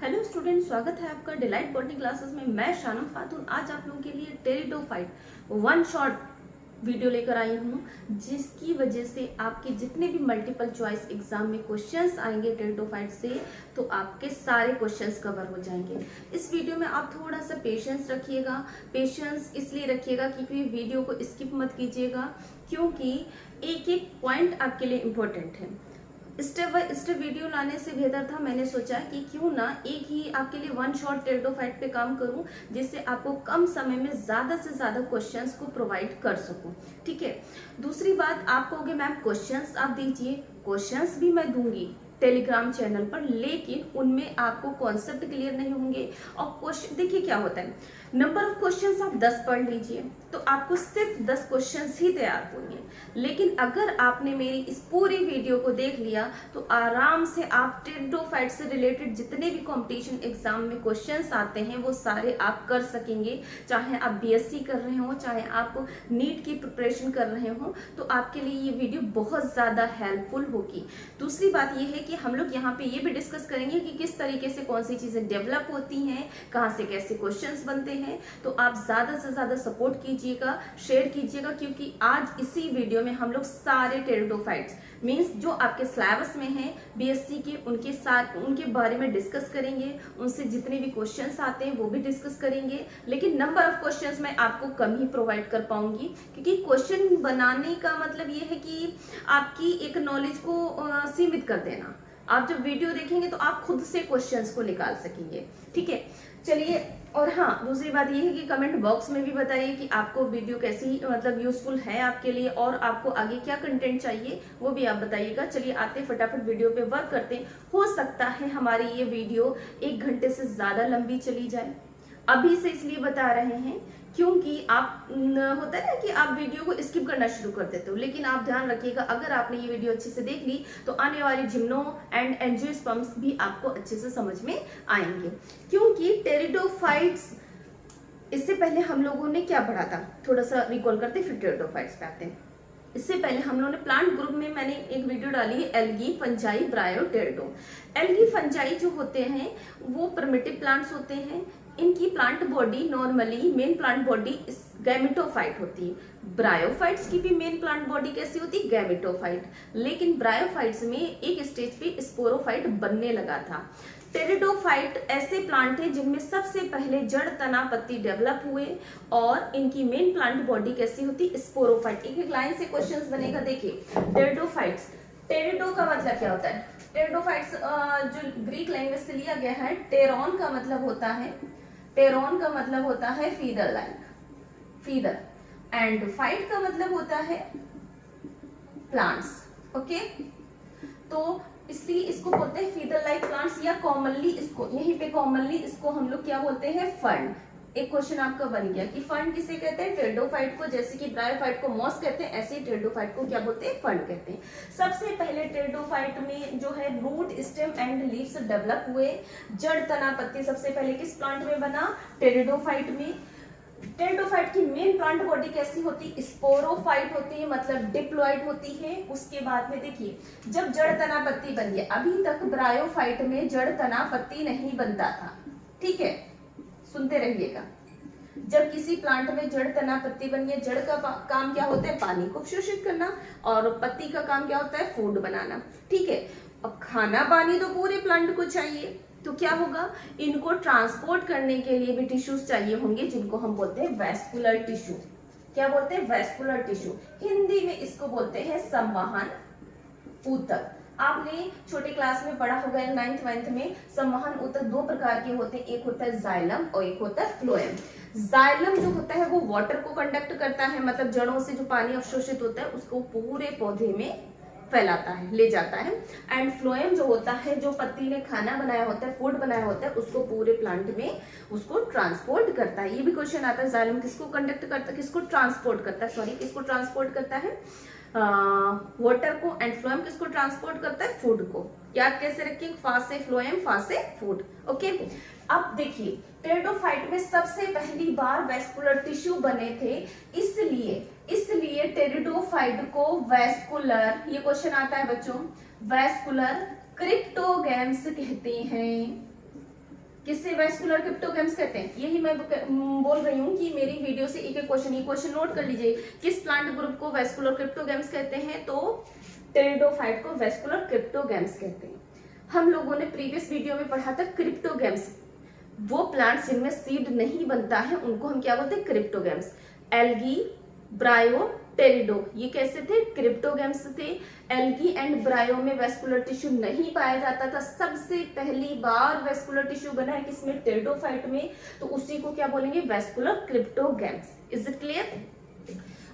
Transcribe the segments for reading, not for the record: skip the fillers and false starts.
Hello student, स्वागत है आपका डिलाइट बॉटनी क्लासेस में। मैं शानम खातून आज आप लोगों के लिए टेरिडोफाइट वन शॉट वीडियो लेकर आई हूँ, जिसकी वजह से आपके जितने भी मल्टीपल चॉइस एग्जाम में क्वेश्चंस आएंगे टेरिडोफाइट से, तो आपके सारे क्वेश्चंस कवर हो जाएंगे। इस वीडियो में आप थोड़ा सा पेशेंस रखिएगा। पेशेंस इसलिए रखिएगा क्योंकि वीडियो को स्किप मत कीजिएगा, क्योंकि एक एक पॉइंट आपके लिए इम्पोर्टेंट है। स्टेप बाय स्टेप वीडियो लाने से बेहतर था, मैंने सोचा कि क्यों ना एक ही आपके लिए वन शॉट टेरिडोफाइट पे काम करूं, जिससे आपको कम समय में ज्यादा से ज्यादा क्वेश्चंस को प्रोवाइड कर सकूं। ठीक है। दूसरी बात, आप कहोगे मैम क्वेश्चंस आप दीजिए, क्वेश्चंस भी मैं दूंगी टेलीग्राम चैनल पर, लेकिन उनमें आपको कॉन्सेप्ट क्लियर नहीं होंगे। और क्वेश्चन देखिए क्या होता है, नंबर ऑफ क्वेश्चंस आप 10 पढ़ लीजिए तो आपको सिर्फ 10 क्वेश्चंस ही तैयार होंगे, लेकिन अगर आपने मेरी इस पूरी वीडियो को देख लिया तो आराम से आप टेरिडोफाइट से रिलेटेड जितने भी कंपटीशन एग्जाम में क्वेश्चंस आते हैं वो सारे आप कर सकेंगे। चाहे आप बीएससी कर रहे हो, चाहे आप नीट की प्रिपरेशन कर रहे हो, तो आपके लिए ये वीडियो बहुत ज्यादा हेल्पफुल होगी। दूसरी बात ये है कि हम लोग यहाँ पे ये भी डिस्कस करेंगे कि किस तरीके से कौन सी चीजें डेवलप होती हैं, कहाँ से कैसे क्वेश्चंस बनते हैं। तो आप ज्यादा से ज्यादा सपोर्ट कीजिएगा, शेयर कीजिएगा, क्योंकि आज इसी वीडियो में हम लोग सारे टेरिडोफाइट्स मींस जो आपके सिलेबस में हैं बीएससी के, उनके बारे में डिस्कस करेंगे। उनसे जितने भी क्वेश्चंस आते हैं वो भी डिस्कस करेंगे, लेकिन नंबर ऑफ क्वेश्चंस मैं आपको कम ही प्रोवाइड कर पाऊंगी, क्योंकि क्वेश्चन बनाने का मतलब ये है कि आपकी एक नॉलेज को सीमित कर देना। आप जब वीडियो देखेंगे तो आप खुद से क्वेश्चंस को निकाल सकेंगे। ठीक है, चलिए। और हाँ, दूसरी बात ये है कि कमेंट बॉक्स में भी बताइए कि आपको वीडियो कैसी मतलब यूजफुल है आपके लिए, और आपको आगे क्या कंटेंट चाहिए वो भी आप बताइएगा। चलिए आते फटाफट वीडियो पे वर्क करते हैं। हो सकता है हमारी ये वीडियो 1 घंटे से ज्यादा लंबी चली जाए, अभी से इसलिए बता रहे हैं क्योंकि आप होता है ना कि आप वीडियो को स्किप करना शुरू कर देते हो, लेकिन आप ध्यान रखिएगा अगर आपने ये वीडियो अच्छे से देख ली तो आने वाले जिम्नो एंड एंजियोस्पर्म्स भी आपको अच्छे से समझ में आएंगे। क्योंकि टेरिडोफाइट्स, इससे पहले हम लोगों ने क्या पढ़ा था, थोड़ा सा रिकॉल करते फिर टेरिडोफाइट्स पे आते हैं। इससे पहले हम लोगों ने प्लांट ग्रुप में मैंने एक वीडियो डाली है, एल्गी, फंजाई, ब्रायो, टेरिडो। एल्गी फंजाई जो होते हैं वो प्रिमिटिव प्लांट्स होते हैं। इनकी plant body normally main plant body gametophyte होती है। ब्रायोफाइट्स की भी मेन प्लांट बॉडी कैसी होती है, गैमेटोफाइट, लेकिन ब्रायोफाइट्स में एक स्टेज पे स्पोरोफाइट बनने लगा था। टेरिडोफाइट ऐसे प्लांट है जिनमें सबसे पहले जड़, तना, पत्ती डेवलप हुए, और इनकी मेन प्लांट बॉडी कैसी होती, स्पोरोफाइट। एक एक लाइन से क्वेश्चंस बनेगा। देखिए टेरिडोफाइट्स, टेरिडो का मतलब क्या होता है, टेरिडोफाइट्स जो ग्रीक लैंग्वेज से लिया गया है, टेरॉन का मतलब होता है, टेरॉन का मतलब होता है feather like, feather, and fight का मतलब होता है प्लांट्स। ओके, तो इसलिए इसको बोलते हैं फीदर लाइक प्लांट्स, या कॉमनली इसको यहीं पे कॉमनली इसको हम लोग क्या बोलते हैं, फर्न। एक क्वेश्चन आपका बन गया कि फर्न किसे कहते हैं, टेरिडोफाइट को। जैसे कि ब्रायोफाइट को मॉस कहते हैं, ऐसे ही टेरिडोफाइट को क्या बोलते हैं, फर्न कहते हैं। सबसे पहले टेरिडोफाइट में जो है root, stem and leaves develop हुए। जड़, तना, पत्ती सबसे पहले किस प्लांट में बना, टेरिडोफाइट में। टेरिडोफाइट की मेन प्लांट बॉडी कैसी होती, स्पोरोफाइट होती है, मतलब डिप्लॉइड होती है। उसके बाद में देखिए जब जड़, तना, पत्ती बन गया, अभी तक ब्रायोफाइट में जड़, तना, पत्ती नहीं बनता था। ठीक है, सुनते रहिएगा। जब किसी प्लांट में जड़, तना, पत्ती बन गया, जड़ का काम क्या होता है, पानी को अवशोषित करना, और पत्ती का काम क्या होता है, फूड बनाना। ठीक है, अब खाना पानी तो पूरे प्लांट को चाहिए, तो क्या होगा, इनको ट्रांसपोर्ट करने के लिए भी टिश्यूज चाहिए होंगे, जिनको हम बोलते हैं वैस्कुलर टिश्यू। क्या बोलते हैं, वैस्कुलर टिश्यू। हिंदी में इसको बोलते हैं संवहन ऊतक। आपने छोटे क्लास में पढ़ा होगा 9th 9th में, संवहन ऊतक 2 प्रकार के होते हैं, एक होता है जाइलम और एक होता है फ्लोएम। जाइलम जो होता है वो वाटर को कंडक्ट करता है, मतलब जड़ों से जो पानी अवशोषित होता है उसको पूरे पौधे में फैलाता है, ले जाता है। एंड फ्लोएम जो होता है, जो पत्ती ने खाना बनाया होता है, फूड बनाया होता है, उसको पूरे प्लांट में उसको ट्रांसपोर्ट करता है। ये भी क्वेश्चन आता है, जाइलम किसको कंडक्ट करता है, किसको ट्रांसपोर्ट करता है, सॉरी किसको ट्रांसपोर्ट करता है, वाटर को, एंड फ्लोएम किसको ट्रांसपोर्ट करता है, फूड को। याद कैसे रखिए, फा से फ्लोएम, फा से फूड। ओके, अब देखिए टेरिडोफाइट में सबसे पहली बार वैस्कुलर टिश्यू बने थे, इसलिए टेरिडोफाइट को वैस्कुलर, ये क्वेश्चन आता है बच्चों, वैस्कुलर क्रिप्टोगैम्स कहते हैं। किससे वेस्कुलर क्रिप्टोगैम्स कहते हैं? यही मैं बोल रही हूँ कि मेरी वीडियो से एक एक क्वेश्चन नोट कर लीजिए। किस प्लांट ग्रुप को वेस्कुलर क्रिप्टोगैम्स कहते हैं? तो टेरिडोफाइट को वेस्कुलर क्रिप्टोगैम्स कहते हैं। हम लोगों ने प्रीवियस वीडियो में पढ़ा था क्रिप्टोगैम्स, वो प्लांट्स जिनमें सीड नहीं बनता है उनको हम क्या बोलते हैं? क्रिप्टोगैम्स। एल्गी, ब्रायो, टेरिडो, ये कैसे थे? क्रिप्टोगैम्स थे। एल्गी एंड ब्रायो में वेस्कुलर टिश्यू नहीं पाया जाता था। सबसे पहली बार वेस्कुलर टिश्यू बना है किसमें? टेरिडोफाइट में। तो उसी को क्या बोलेंगे? Vascular cryptogams. Is it clear?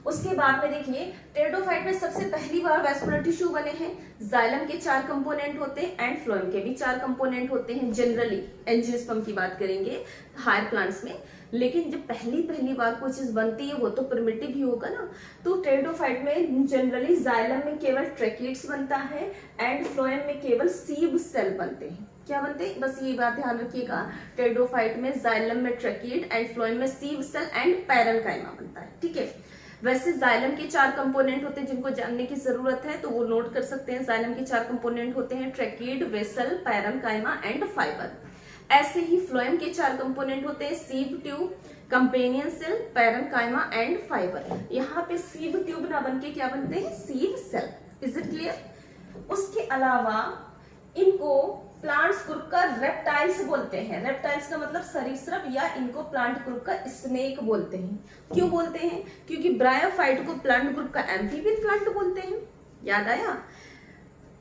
उसके बाद में देखिए टेरिडोफाइट में सबसे पहली बार वेस्कुलर टिश्यू बने हैं। जाइलम के 4 कंपोनेंट होते हैं एंड फ्लोएम के भी 4 कंपोनेंट होते हैं। जनरली एंजियोस्पर्म की बात करेंगे हायर प्लांट्स में, लेकिन जब पहली बार कोई चीज बनती है वो तो प्रिमिटिव ही होगा ना। तो टेरिडोफाइट में जनरली जाइलम में केवल ट्रैकिड्स बनता है एंड फ्लोएम में केवल सीव सेल बनते हैं। क्या बनते हैं? बस ये बात ध्यान रखिएगा, टेरिडोफाइट में जाइलम में ट्रैकिड एंड फ्लोएम में सीव सेल एंड पैरेन्काइमा बनता है। ठीक है, वैसे जाइलम के 4 कंपोनेंट होते हैं जिनको जानने की जरूरत है तो वो नोट कर सकते हैं। जाइलम के 4 कंपोनेंट होते हैं tracheid, vessel, parenchyma and fibre. ऐसे ही फ्लोएम के 4 कंपोनेंट होते हैं sieve tube, companion cell, parenchyma and fibre. यहाँ पे सीव ट्यूब ना बनके क्या बनते हैं? Sieve cell. Is it clear? उसके अलावा इनको प्लांट्स ग्रुप का रेप्टाइल्स बोलते हैं। रेप्टाइल्स का मतलब सरीसृप, या इनको प्लांट ग्रुप का स्नेक बोलते हैं। क्यों बोलते हैं? क्योंकि ब्रायोफाइट को प्लांट ग्रुप का एम्फीबियन प्लांट बोलते हैं। याद आया?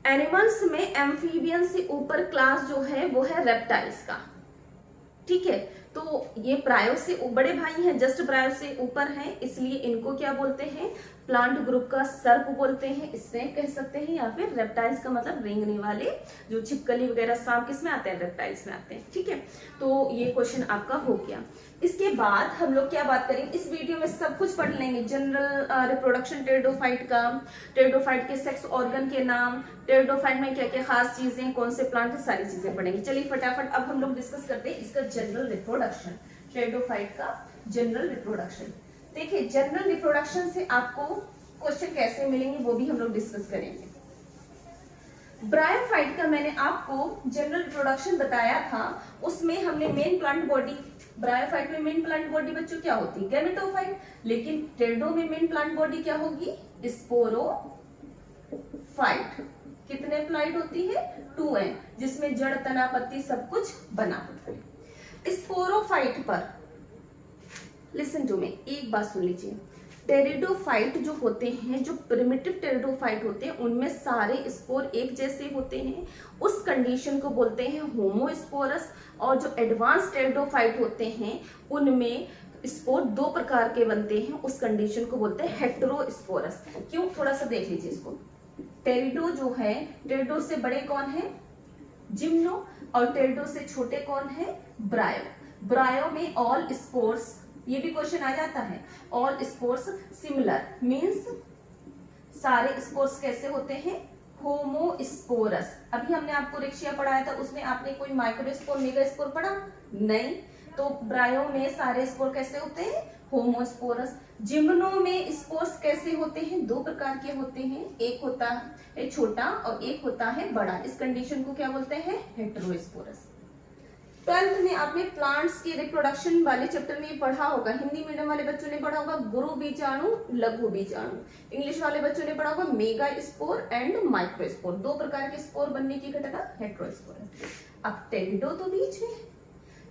एनिमल्स में एम्फीबियन से ऊपर क्लास जो है वो है रेप्टाइल्स का। ठीक है, तो ये ब्रायो से बड़े भाई हैं, जस्ट ब्रायो से ऊपर हैं, इसलिए इनको क्या बोलते हैं? प्लांट ग्रुप का सर्प बोलते हैं, स्नेक कह सकते हैं, या फिर रेप्टाइल्स का मतलब रेंगने वाले जो छिपकली वगैरह सांप किस में आते हैं? रेप्टाइल्स में आते हैं। ठीक है, तो ये क्वेश्चन आपका हो गया। इसके बाद हम लोग क्या बात करेंगे? इस वीडियो में सब कुछ पढ़ लेंगे, जनरल रिप्रोडक्शन टेरिडोफाइट का, टेरिडोफाइट के सेक्स ऑर्गन के नाम, टेरिडोफाइट में क्या क्या खास चीजें, कौन से प्लांट, सारी चीजें पढ़ेंगे। चलिए फटाफट अब हम लोग डिस्कस करते हैं इसका जनरल रिप्रोडक्शन, टेरिडोफाइट का जनरल रिप्रोडक्शन। देखिए जनरल रिप्रोडक्शन से आपको क्वेश्चन कैसे मिलेंगे वो भी हम लोग डिस्कस करेंगे। ब्रायोफाइट का मैंने आपको जनरल रिप्रोडक्शन बताया था, उसमें हमने मेन प्लांट बॉडी, ब्रायोफाइट में मेन प्लांट बॉडी बच्चों क्या होती है? गैमेटोफाइट। लेकिन टेरिडो में मेन प्लांट बॉडी क्या होगी? स्पोरोफाइट। कितने प्लाइड होती है? 2n, जिसमें जड़, तना, पत्ती सब कुछ बना होता है। स्पोरोफाइट पर लिसन टू मी, एक बात सुन लीजिए। टेरिडोफाइट जो होते हैं, जो प्रिमिटिव टेरिडोफाइट होते हैं, उनमें सारे स्पोर एक जैसे होते हैं, उस कंडीशन को बोलते हैं होमोस्पोरस। और जो एडवांस टेरिडोफाइट होते हैं उनमें स्पोर 2 प्रकार के बनते हैं, उस कंडीशन को बोलते हैं हेटेरोस्पोरस। क्यों? थोड़ा सा देख लीजिए इसको। टेरिडो जो है, टेरिडो से बड़े कौन है? जिम्नो। और टेरिडो से छोटे कौन है? ब्रायो। ब्रायो में ऑल स्पोर्स, ये भी क्वेश्चन आ जाता है, ऑल स्पोर्स सिमिलर, मींस सारे स्पोर्स कैसे होते हैं? होमोस्पोरस। अभी हमने आपको रेक्शिया पढ़ाया था, उसमें आपने कोई माइक्रोस्पोर, मेगास्पोर पढ़ा? नहीं। तो ब्रायो में सारे स्पोर कैसे होते हैं? होमोस्पोरस। जिम्नो में स्पोर्स कैसे होते हैं? 2 प्रकार के होते हैं, एक होता है छोटा और एक होता है बड़ा। इस कंडीशन को क्या बोलते हैं? हेटेरोस्पोरस। 12th में आपने प्लांट्स के रिप्रोडक्शन वाले चैप्टर में पढ़ा होगा, हिंदी मीडियम वाले बच्चों ने पढ़ा होगा गुरु बीजाणु, लघु बीजाणु। इंग्लिश वाले बच्चों ने पढ़ा होगा मेगा स्पोर एंड माइक्रोस्पोर। 2 प्रकार के स्पोर बनने की घटना हेटेरोस्पोर। अब टेरिडो तो बीच में,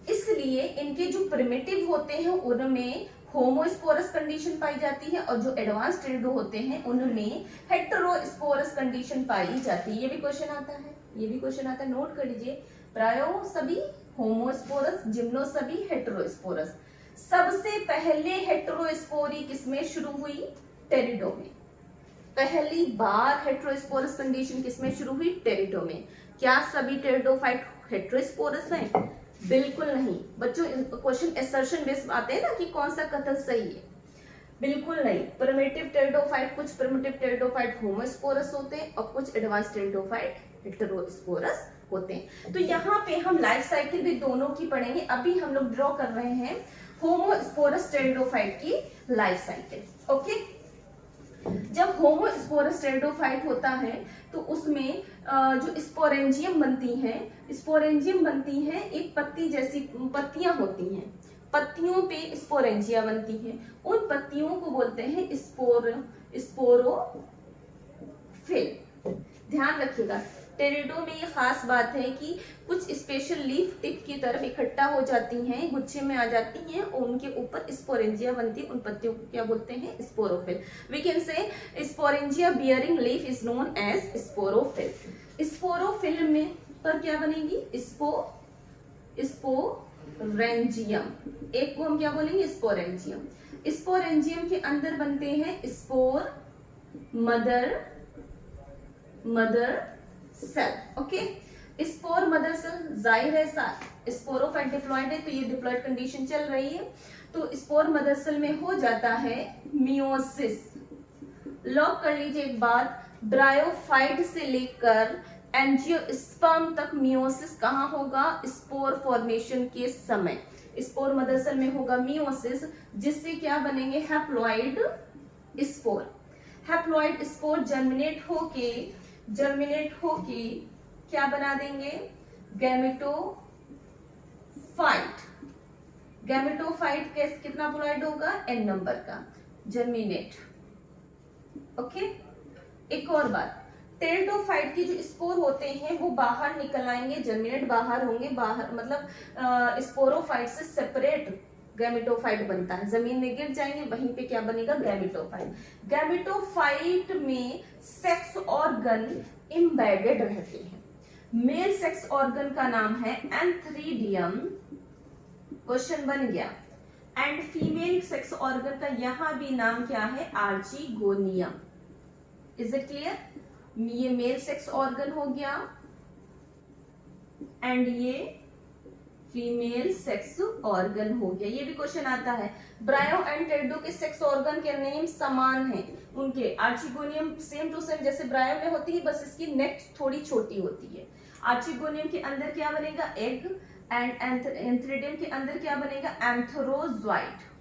इसलिए इनके जो प्रिमिटिव होते हैं उनमें होमोस्पोरस कंडीशन पाई जाती है, और जो एडवांस टेरिडो होते हैं उनमें हेटेरोस्पोरस कंडीशन पाई जाती है। ये भी क्वेश्चन आता है, ये भी क्वेश्चन आता है, नोट कर लीजिए। ब्रायो सभी होमोस्पोरस, जिम्नो सभी हेटेरोस्पोरस। सबसे पहले हेटेरोस्पोरी किसमें शुरू हुई? टेरिडो में। पहली बार हेटेरोस्पोरस कंडीशन किसमें शुरू हुई? टेरिडो में। क्या सभी टेरिडोफाइट हेटेरोस्पोरस हैं? बिल्कुल नहीं बच्चों। क्वेश्चन असर्शन बेस्ड आते हैं ना कि कौन सा कथन सही है, बिल्कुल नहीं। प्रिमिटिव टेरिडोफाइट, कुछ प्रिमिटिव टेरिडोफाइट होमोस्पोरस होते हैं और कुछ एडवांस टेरिडोफाइट हेटेरोस्पोरस होते हैं। तो यहाँ पे हम लाइफ साइकिल भी दोनों की पढ़ेंगे। अभी हम लोग ड्रॉ कर रहे हैं होमोस्पोरस टेरिडोफाइट की लाइफ साइकिल। ओके, जब होमोस्पोरस टेरिडोफाइट होता है तो उसमें जो स्पोरेंजियम बनती है एक पत्ती जैसी पत्तियां होती हैं, पत्तियों पे स्पोरेंजिया बनती हैं, उन पत्तियों को बोलते हैं स्पोरोफिल। ध्यान रखिएगा, टेरिडो में ये खास बात है कि कुछ स्पेशल लीफ टिप की तरफ इकट्ठा हो जाती हैं, गुच्छे में आ जाती हैं और उनके ऊपर स्पोरेंजिया बनती है, उन पत्तियों को क्या बोलते हैं? Sporophyll. We can say sporangia bearing leaf is known as sporophyll. Sporophyll में पर क्या बनेगी? स्पोरेंजियम। एक को हम क्या बोलेंगे? स्पोरेंजियम। स्पोरेंजियम के अंदर बनते हैं spore mother cell. Okay, spore mother cell जाहिर है स्पोरोफाइट डिप्लॉयड है तो ये डिप्लॉयड कंडीशन चल रही है, तो स्पोर मदर सेल में हो जाता है मियोसिस। लॉक कर लीजिए एक बात, ब्रायोफाइट से लेकर एंजियोस्पर्म तक मियोसिस कहाँ होगा? स्पोर फॉर्मेशन के समय स्पोर मदर सेल में होगा मियोसिस, जिससे क्या बनेंगे? Haploid spore. Haploid spore germinate होके क्या बना देंगे? गैमेटोफाइट कितना प्लॉइड होगा? n नंबर का जर्मिनेट। ओके, एक और बात, टेरिडोफाइट के जो स्पोर होते हैं वो बाहर निकल आएंगे, जर्मिनेट बाहर होंगे, बाहर मतलब स्पोरोफाइट से सेपरेट गैमेटोफाइट बनता है, जमीन में गिर जाएंगे, वहीं पे क्या बनेगा? गैमेटोफाइट। गैमेटोफाइट में सेक्स ऑर्गन एम्बेडेड रहते हैं। मेल सेक्स ऑर्गन का नाम है एंथ्रीडियम, क्वेश्चन बन गया, एंड फीमेल सेक्स ऑर्गन का यहां भी नाम क्या है? आर्चिगोनियम। Is it clear? ये मेल सेक्स ऑर्गन हो गया एंड ये फीमेल सेक्स ऑर्गन हो गया। ये भी क्वेश्चन आता है। ब्रायो एंड टेरिडो के सेक्स ऑर्गन के नेम समान हैं उनके। आर्चिगोनियम सेम टू सेम जैसे ब्रायो में होती है, बस इसकी नेक थोड़ी छोटी होती है। आर्चिगोनियम के अंदर क्या बनेगा? एग, एंड एंथ्रीडियम के अंदर क्या बनेगा? एंथ्रोजॉइड।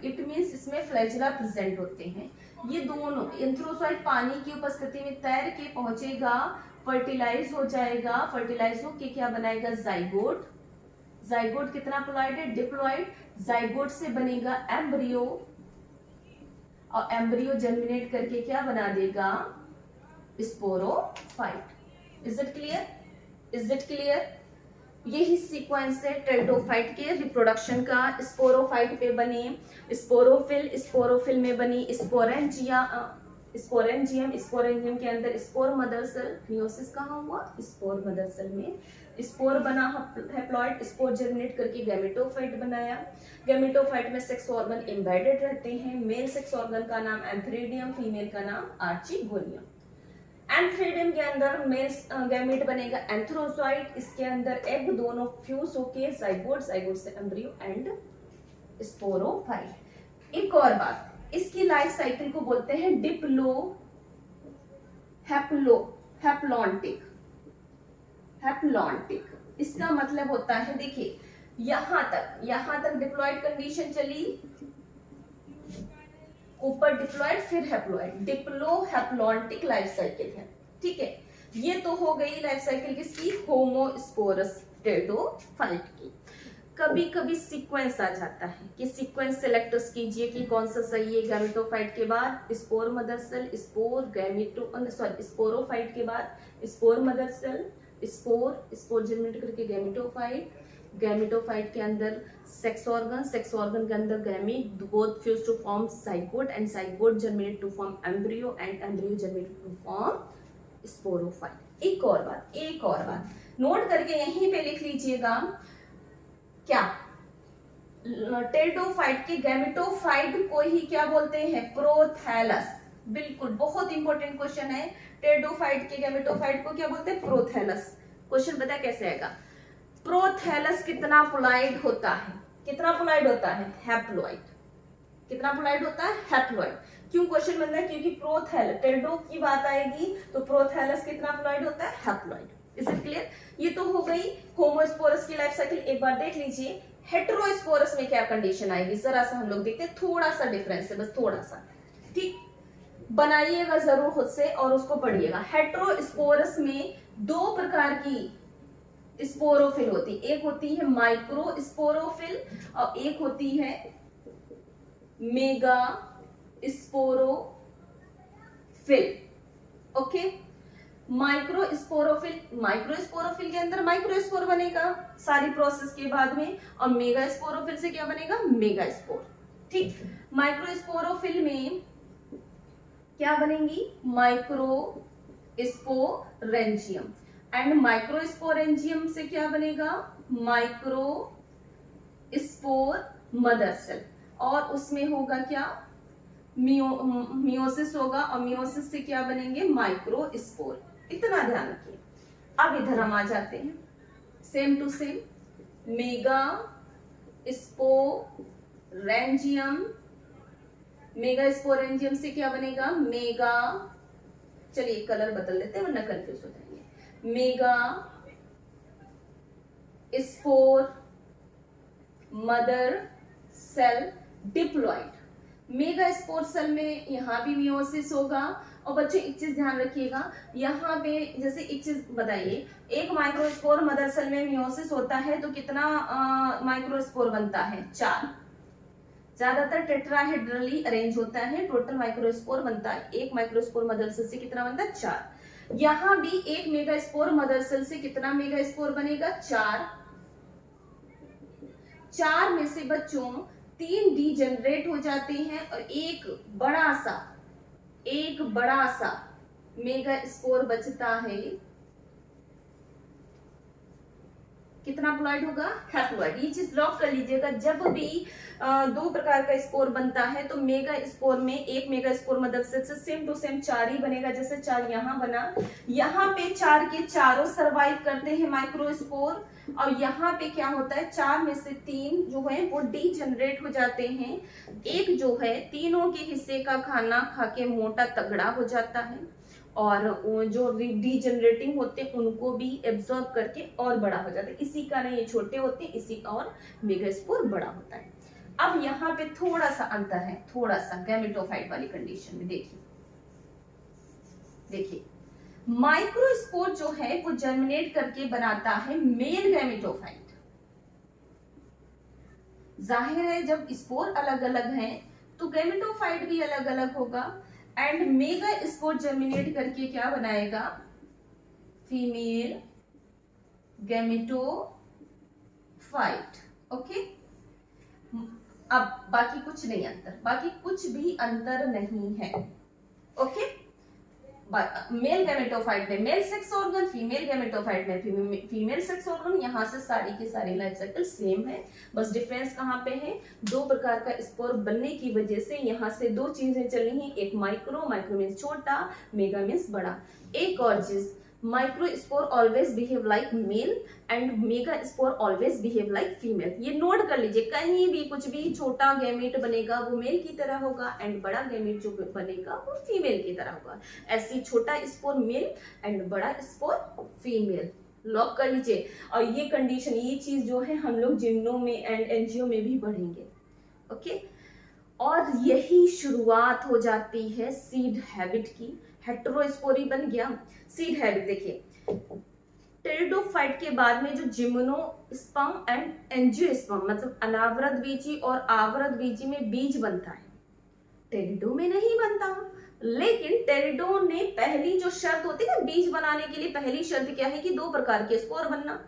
इट मींस इसमें फ्लैजिला प्रेजेंट होते हैं। ये दोनों एंथ्रोजॉइड पानी की उपस्थिति में तैर के पहुंचेगा, फर्टिलाइज हो जाएगा, फर्टिलाइज होके क्या बनाएगा? जाइगोट। जाइगोट कितना प्लॉइड है? डिप्लॉइड। जाइगोट से बनेगा एम्ब्रियो और एम्ब्रियो जर्मिनेट करके क्या बना देगा? स्पोरोफाइट। Is it clear? यही सीक्वेंस है टेरिडोफाइट के रिप्रोडक्शन का। स्पोरोफाइट पे बने स्पोरोफिल में बनी स्पोरेंजियम के अंदर स्पोर मदर सेल। मियोसिस कहाँ हुआ? स्पोर मदर सेल में। स्पोर बना हैप्लॉइड, स्पोर जर्मिनेट करके गैमेटोफाइट बनाया। गैमेटोफाइट में सेक्स ऑर्गन एम्बेडेड रहते हैं। मेल सेक्स ऑर्गन का नाम एंथ्रीडियम, फीमेल का नाम आर्चिगोनियम। एंथ्रीडियम के अंदर मेल गैमेट बनेगा एंथ्रोजॉइड, इसके अंदर एग, दोनों फ्यूज होके जाइगोट से एम्ब्रियो एंड स्पोरोफाइट। एक और बात, इसकी लाइफ साइकिल को बोलते हैं हैप्लॉन्टिक। इसका मतलब होता है, देखिए यहां तक डिप्लॉयड कंडीशन चली, ऊपर डिप्लॉयड फिर हैप्लॉयड, हैप्लॉन्टिक लाइफ साइकिल है। ठीक है, ये तो हो गई लाइफ साइकिल किसकी? होमोस्पोरस टेरिडोफाइट की। कभी कभी सीक्वेंस आ जाता है कि सीक्वेंस सिलेक्ट कीजिए कि कौन सा सही है। गैमेटोफाइट के बाद स्पोर मदर सेल, स्पोरोफाइट के बाद spore mother cell, spore germinate करके गैमेटोफाइट के अंदर सेक्स ऑर्गन के अंदर gamete, both fuse to form zygote and zygote germinate to form embryo and embryo germinate to form sporophyte. एक और बात नोट करके यहीं पे लिख लीजिएगा, क्या टेरिडोफाइट के गैमेटोफाइट को ही क्या बोलते हैं? प्रोथैलस। बिल्कुल, बहुत इंपॉर्टेंट क्वेश्चन है। टेरिडोफाइट के गैमेटोफाइट को क्या बोलते हैं? प्रोथैलस। क्वेश्चन पता कैसे आएगा? प्रोथैलस कितना प्लॉइड होता है? हैप्लॉइड। कितना प्लॉइड होता है? हैप्लॉइड। क्यों क्वेश्चन बन रहा है? क्योंकि टेरिडो की बात आएगी तो प्रोथैलस कितना प्लॉइड होता है? हैप्लॉइड। Is it clear? ये तो हो गई होमोस्पोरस की लाइफ साइकिल। एक बार देख लीजिए, हेटेरोस्पोरस में क्या कंडीशन आएगी, जरा सा हम लोग देखते हैं, थोड़ा सा डिफरेंस है, बस थोड़ा सा, ठीक, बनाइएगा जरूर खुद से और उसको पढ़िएगा। हेटेरोस्पोरस में दो प्रकार की स्पोरोफिल होती, एक होती है माइक्रो स्पोरोफिल और एक होती है mega sporophyll. Okay, micro sporophyll के अंदर माइक्रो स्पोर बनेगा सारी प्रोसेस के बाद में, और मेगा स्पोरोफिल से क्या बनेगा, मेगा स्पोर। ठीक, माइक्रो स्पोरोफिल में क्या बनेंगी, micro sporangium, and micro sporangium से क्या बनेगा, माइक्रो स्पोर मदर सेल, और उसमें होगा क्या, मियोसिस होगा, और मियोसिस से क्या बनेंगे, माइक्रो स्पोर। इतना ध्यान रखिए। अब इधर हम आ जाते हैं, same to same, mega sporangium, mega sporangium से क्या बनेगा, मेगा, चलिए कलर बदल देते हैं वरना कंफ्यूज हो जाएंगे, mega spore mother cell diploid. Mega spore cell में यहाँ भी मियोसिस होगा, और बच्चे एक चीज ध्यान रखिएगा, यहाँ पे जैसे एक चीज बताइए, एक माइक्रोस्पोर मदर सेल में मियोसिस होता है तो कितना माइक्रोस्पोर बनता है, 4, ज्यादातर टेट्राहेड्रली अरेंज होता है, टोटल माइक्रोस्पोर बनता है, एक माइक्रोस्पोर मदर सेल से कितना बनता है, 4। यहाँ भी एक मेगा स्पोर मदर सेल से कितना मेगा स्पोर बनेगा, 4। 4 में से बच्चों 3 डीजेनरेट हो जाते हैं और एक बड़ा सा मेगा स्पोर बचता है, कितना प्लॉइड होगा, हैप्लॉइड। ये चीज लॉक कर लीजिएगा, जब भी दो प्रकार का स्पोर बनता है तो मेगा स्पोर में एक मेगा स्पोर मदर सेल से सेम टू सेम 4 ही बनेगा, जैसे 4 यहाँ बना, यहाँ पे 4 के चारों सर्वाइव करते हैं माइक्रोस्पोर, और यहाँ पे क्या होता है, 4 में से 3 जो है वो डीजेनरेट हो जाते हैं, एक जो है तीनों के हिस्से का खाना खा के मोटा तगड़ा हो जाता है, और जो डीजेनरेटिंग होते हैं उनको भी एब्जॉर्ब करके और बड़ा हो जाता है, इसी कारण ये छोटे होते हैं, इसी और मेगास्पोर बड़ा होता है। अब यहाँ पे थोड़ा सा अंतर है, थोड़ा सा गैमेटोफाइट वाली कंडीशन में देखिए माइक्रोस्पोर जो है वो जर्मिनेट करके बनाता है मेल गैमेटोफाइट। जाहिर है जब स्पोर अलग अलग हैं तो गैमेटोफाइट भी अलग अलग होगा, एंड मेगा स्पोर जर्मिनेट करके क्या बनाएगा, फीमेल गैमेटोफाइट। ओके, अब बाकी कुछ नहीं अंतर, बाकी कुछ भी अंतर नहीं है। ओके, मेल गैमेटोफाइट में male sex organ, female gametophyte में फीमेल सेक्स ऑर्गन, यहाँ से सारी की सारी लाइफ साइकिल सेम है, बस डिफरेंस कहाँ पे है, दो प्रकार का स्पोर बनने की वजह से यहाँ से दो चीजें चलनी है, एक माइक्रो मीन्स छोटा, मेगा मीन्स बड़ा। एक और चीज, micro spore always behave like male and mega spore always behave like female. ये नोट कर लीजिए, कहीं भी कुछ भी छोटा गैमेट बनेगा वो मेल की तरह होगा, एंड बड़ा गैमेट जो बनेगा वो फीमेल की तरह होगा। ऐसी छोटा स्पोर मेल एंड बड़ा स्पोर फीमेल, लॉक कर लीजिए। और ये कंडीशन, ये चीज जो है हम लोग जिम्नो में एंड एनजीओ में भी पढ़ेंगे। ओके, और यही शुरुआत हो जाती है सीड हैबिट की। हेटेरोस्पोरी बन गया, सीड हैबिट देखिए, टेरिडोफाइट के बाद में जो जिम्नोस्पर्म एंड एंजियोस्पर्म मतलब अनावृत बीजी और आवृत बीजी में बीज बनता है, टेरिडो में नहीं बनता। लेकिन टेरिडो ने पहली जो शर्त होती है ना बीज बनाने के लिए, पहली शर्त क्या है कि दो प्रकार के स्पोर बनना,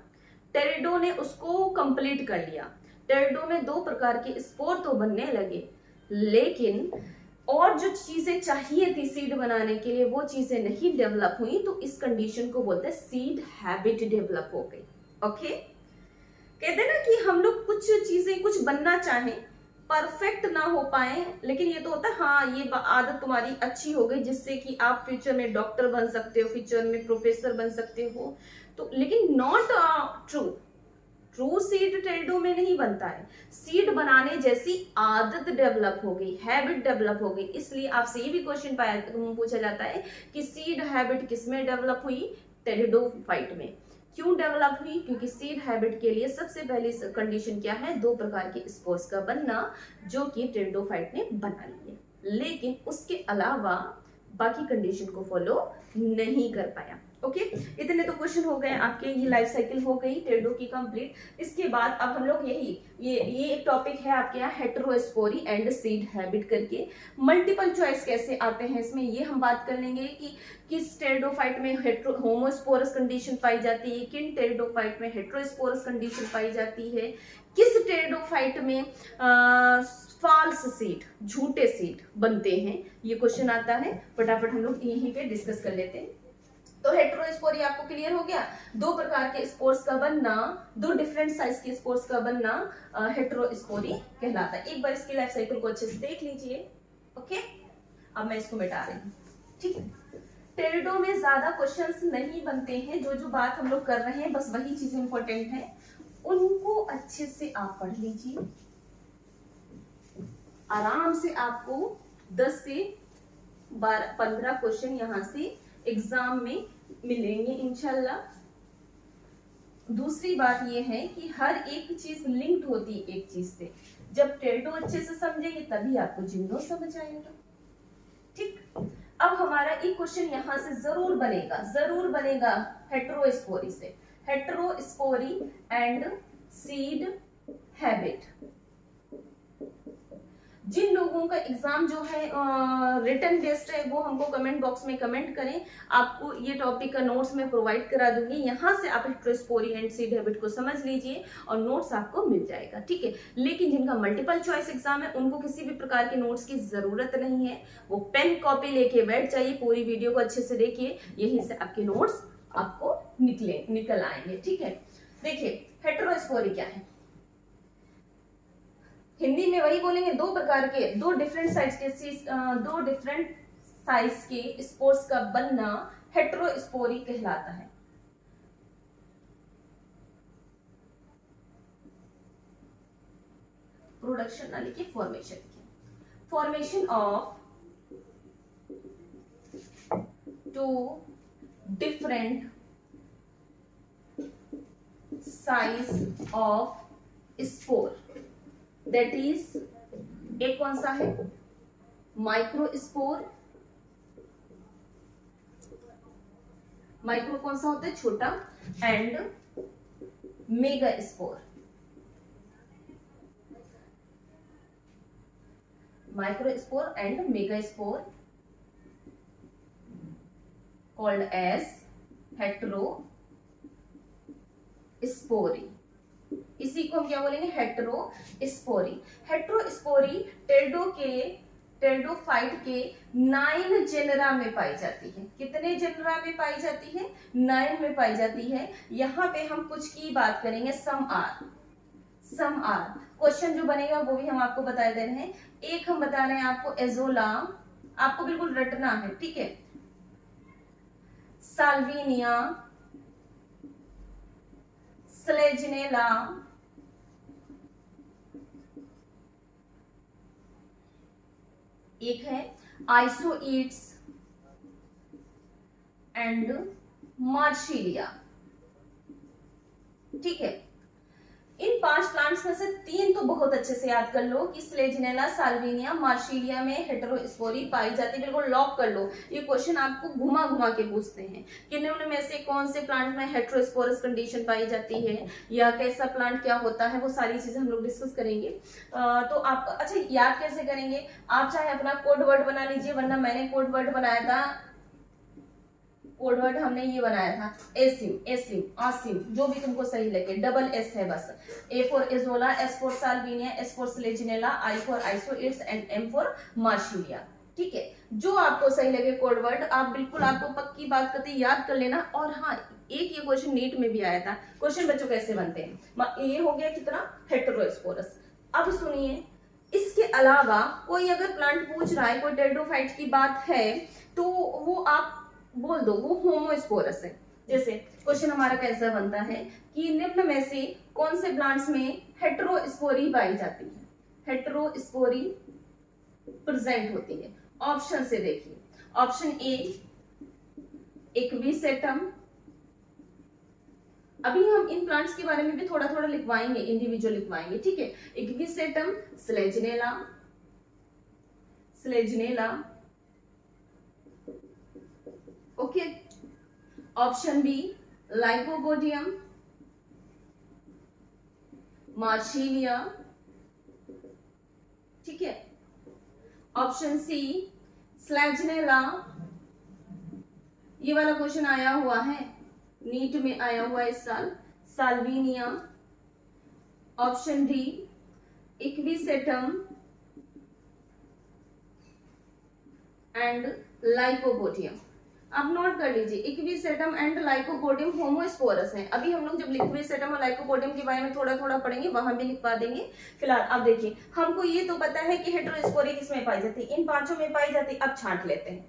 टेरिडो ने उसको कंप्लीट कर लिया। टेरिडो में दो प्रकार के स्पोर तो बनने लगे, लेकिन और जो चीजें चाहिए थी सीड बनाने के लिए वो चीजें नहीं डेवलप हुई, तो इस कंडीशन को बोलते हैं सीड हैबिट डेवलप हो गई। ओके, कहते ना कि हम लोग कुछ चीजें कुछ बनना चाहें, परफेक्ट ना हो पाए, लेकिन ये तो होता है हाँ ये आदत तुम्हारी अच्छी हो गई जिससे कि आप फ्यूचर में डॉक्टर बन सकते हो, फ्यूचर में प्रोफेसर बन सकते हो, तो लेकिन नॉट ट्रू। ट्रू सीड टेरिडो में नहीं बनता है, सीड बनाने जैसी आदत डेवलप हो गई, हैबिट डेवलप हो गई। इसलिए आपसे ये भी क्वेश्चन पूछा जाता है कि सीड हैबिट किसमें डेवलप हुई, टेरिडोफाइट में। क्यों डेवलप हुई? क्योंकि सीड हैबिट के लिए सबसे पहली कंडीशन क्या है? 2 प्रकार के स्पोर्स का बनना, जो कि टेरिडोफाइट ने बना लिए, लेकिन उसके अलावा बाकी कंडीशन को फॉलो नहीं कर पाया। ओके, इतने तो क्वेश्चन हो गए आपके, ये लाइफ साइकिल हो गई टेरिडो की कंप्लीट। इसके बाद अब हम लोग ये एक टॉपिक है आपके यहाँ हेटेरोस्पोरी एंड सीड हैबिट करके। मल्टीपल चॉइस कैसे आते हैं इसमें, ये हम बात कर लेंगे कि किस टेरिडोफाइट में होमोस्पोरस कंडीशन पाई जाती है, किन टेरिडोफाइट में हेटेरोस्पोरस कंडीशन पाई जाती है, किस टेरिडोफाइट में फॉल्स सीड, झूठे सीड बनते हैं, ये क्वेश्चन आता है। फटाफट हम लोग यहीं पे डिस्कस कर लेते हैं। तो हेटेरोस्पोरी आपको क्लियर हो गया, 2 प्रकार के स्पोर्स का बनना, 2 डिफरेंट साइज के स्पोर्स का बनना हेटेरोस्पोरी कहलाता है। एक बार इसकी लाइफ साइकिल को अच्छे से देख लीजिए। ओके, अब मैं इसको मिटा रही हूँ। ठीक है, टेरिडो में ज्यादा क्वेश्चंस नहीं बनते हैं, जो जो बात हम लोग कर रहे हैं बस वही चीज इंपॉर्टेंट है, उनको अच्छे से आप पढ़ लीजिए। आराम से आपको 10 से 15 क्वेश्चन यहां से एग्जाम में मिलेंगे इंशाल्लाह। दूसरी बात यह है कि हर एक चीज लिंक्ड होती है एक चीज से। जब टेरिडो अच्छे से समझेंगे तभी आपको जिम्नो समझ आएगा। ठीक, अब हमारा एक क्वेश्चन यहां से जरूर बनेगा हेटेरोस्पोरी से, हेटेरोस्पोरी एंड सीड हैबिट। जिन लोगों का एग्जाम जो है रिटन बेस्ड है वो हमको कमेंट बॉक्स में कमेंट करें, आपको ये टॉपिक का नोट्स मैं प्रोवाइड करा दूंगी। यहाँ से आप हेटेरोस्पोरी एंड सीड हैबिट को समझ लीजिए और नोट्स आपको मिल जाएगा। ठीक है, लेकिन जिनका मल्टीपल चॉइस एग्जाम है उनको किसी भी प्रकार के नोट्स की जरूरत नहीं है, वो पेन कॉपी लेके बैठ जाइए, पूरी वीडियो को अच्छे से देखिए, यहीं से आपके नोट्स आपको निकल आएंगे। ठीक है, देखिए हेटेरोस्पोरी क्या है, हिंदी में वही बोलेंगे, 2 प्रकार के, 2 डिफरेंट साइज के स्पोर्स का बनना हेटेरोस्पोरी कहलाता है। प्रोडक्शन यानी कि formation of 2 different size of spore, that is, एक कौन सा है माइक्रोस्पोर, माइक्रो कौन सा होता है छोटा, and mega spore. Microspore and mega spore called as heterospory. इसी को हम क्या बोलेंगे, हेटेरोस्पोरी। हेटेरोस्पोरी टेरिडोफाइट के 9 जेनरा में पाई जाती है। कितने जेनरा में पाई जाती है? 9 में पाई जाती है। यहाँ पे हम कुछ की बात करेंगे, सम आर। क्वेश्चन जो बनेगा वो भी हम आपको बता दे रहे हैं। एक हम बता रहे हैं आपको एजोला, आपको बिल्कुल रटना है, ठीक है। साल्विनिया, स्लेजिनेला, एक है आइसोइड्स एंड मार्शिलिया। ठीक है, इन 5 प्लांट्स में से 3 तो बहुत अच्छे से याद कर लो कि स्लेजिनेला, साल्विनिया, मार्शिलिया में हेटेरोस्पोरी पाई जाती है। बिल्कुल लॉक कर लो। ये क्वेश्चन आपको घुमा घुमा के पूछते हैं कि निम्न में से कौन से प्लांट में हेटेरोस्पोरस कंडीशन पाई जाती है, या कैसा प्लांट क्या होता है, वो सारी चीजें हम लोग डिस्कस करेंगे। तो आप अच्छा याद कैसे करेंगे, आप चाहे अपना कोड वर्ड बना लीजिए, वरना मैंने कोड वर्ड बनाया था, कोड वर्ड हमने ये बनाया था एसिम, आसिम, जो भी तुमको सही लगे, डबल एस है बस। A for Azolla, S for Salvinia, S for Selaginella, I for Isoetes and M for Marsilea. ठीक है, जो आपको सही लगे कोड वर्ड आप बिल्कुल, आपको पक्की बात करते याद कर लेना। और हाँ, एक ये क्वेश्चन नीट में भी आया था, क्वेश्चन बच्चों कैसे बनते हैं। ये हो गया कितना, हेटेरोस्पोरस। अब सुनिए, इसके अलावा कोई अगर प्लांट पूछ रहा है, कोई टेरिडोफाइट की बात है, तो वो आप बोल दो वो होमोस्पोरस है। जैसे क्वेश्चन हमारा कैसा बनता है कि निम्न में से कौन से प्लांट्स में हेटेरोस्पोरी पाई जाती है, हेटेरोस्पोरी प्रेजेंट होती है। ऑप्शन से देखिए, ऑप्शन ए एक्विसेटम, अभी हम इन प्लांट्स के बारे में भी थोड़ा थोड़ा लिखवाएंगे, इंडिविजुअल लिखवाएंगे, ठीक है। Equisetum Selaginella, Selaginella, okay. Option B Lycopodium, Marsilea, ठीक है। ऑप्शन सी स्लेजनेला, ये वाला क्वेश्चन आया हुआ है, नीट में आया हुआ इस साल, Salvinia. Option D Equisetum and lycopodium. आप नोट कर लीजिए, इक्विसेटम एंड लाइकोपोडियम होमोस्पोरस हैं। अभी हम लोग जब इक्विसेटम और लाइकोपोडियम के बारे में थोड़ा थोड़ा पढ़ेंगे, वहां भी लिखवा देंगे। फिलहाल आप देखिए, हमको ये तो पता है कि हेटेरोस्पोरी किसमें पाई जाती है, इन पांचों में पाई जाती है। अब छांट लेते हैं,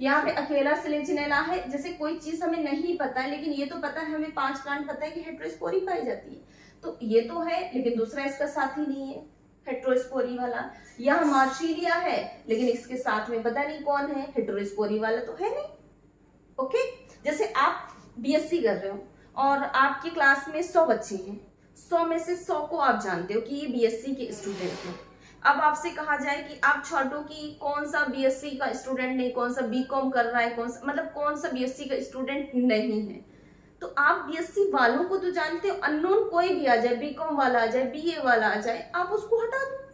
यहाँ पे अकेला स्लेजनेला है। जैसे कोई चीज हमें नहीं पता है, लेकिन ये तो पता है, हमें 5 प्लांट पता है कि हेटेरोस्पोरी पाई जाती है, तो ये तो है, लेकिन दूसरा इसका साथी नहीं है हेटेरोस्पोरी वाला। यहाँ मार्शिलिया है, लेकिन इसके साथ में पता नहीं कौन है, हेटेरोस्पोरी वाला तो है नहीं, ओके। जैसे आप बीएससी कर रहे हो और आपकी क्लास में 100 बच्चे हैं, 100 में से 100 को आप जानते हो कि ये बीएससी के स्टूडेंट हैं। अब आपसे कहा जाए कि आप छांटो कि कौन सा बीएससी का स्टूडेंट नहीं, कौन सा बीकॉम कर रहा है, कौन सा, मतलब कौन सा बीएससी का स्टूडेंट नहीं है। तो आप बीएससी वालों को तो जानते हो, अननोन कोई भी आ जाए, बीकॉम वाला आ जाए, बीए वाला आ जाए, आप उसको हटा दो।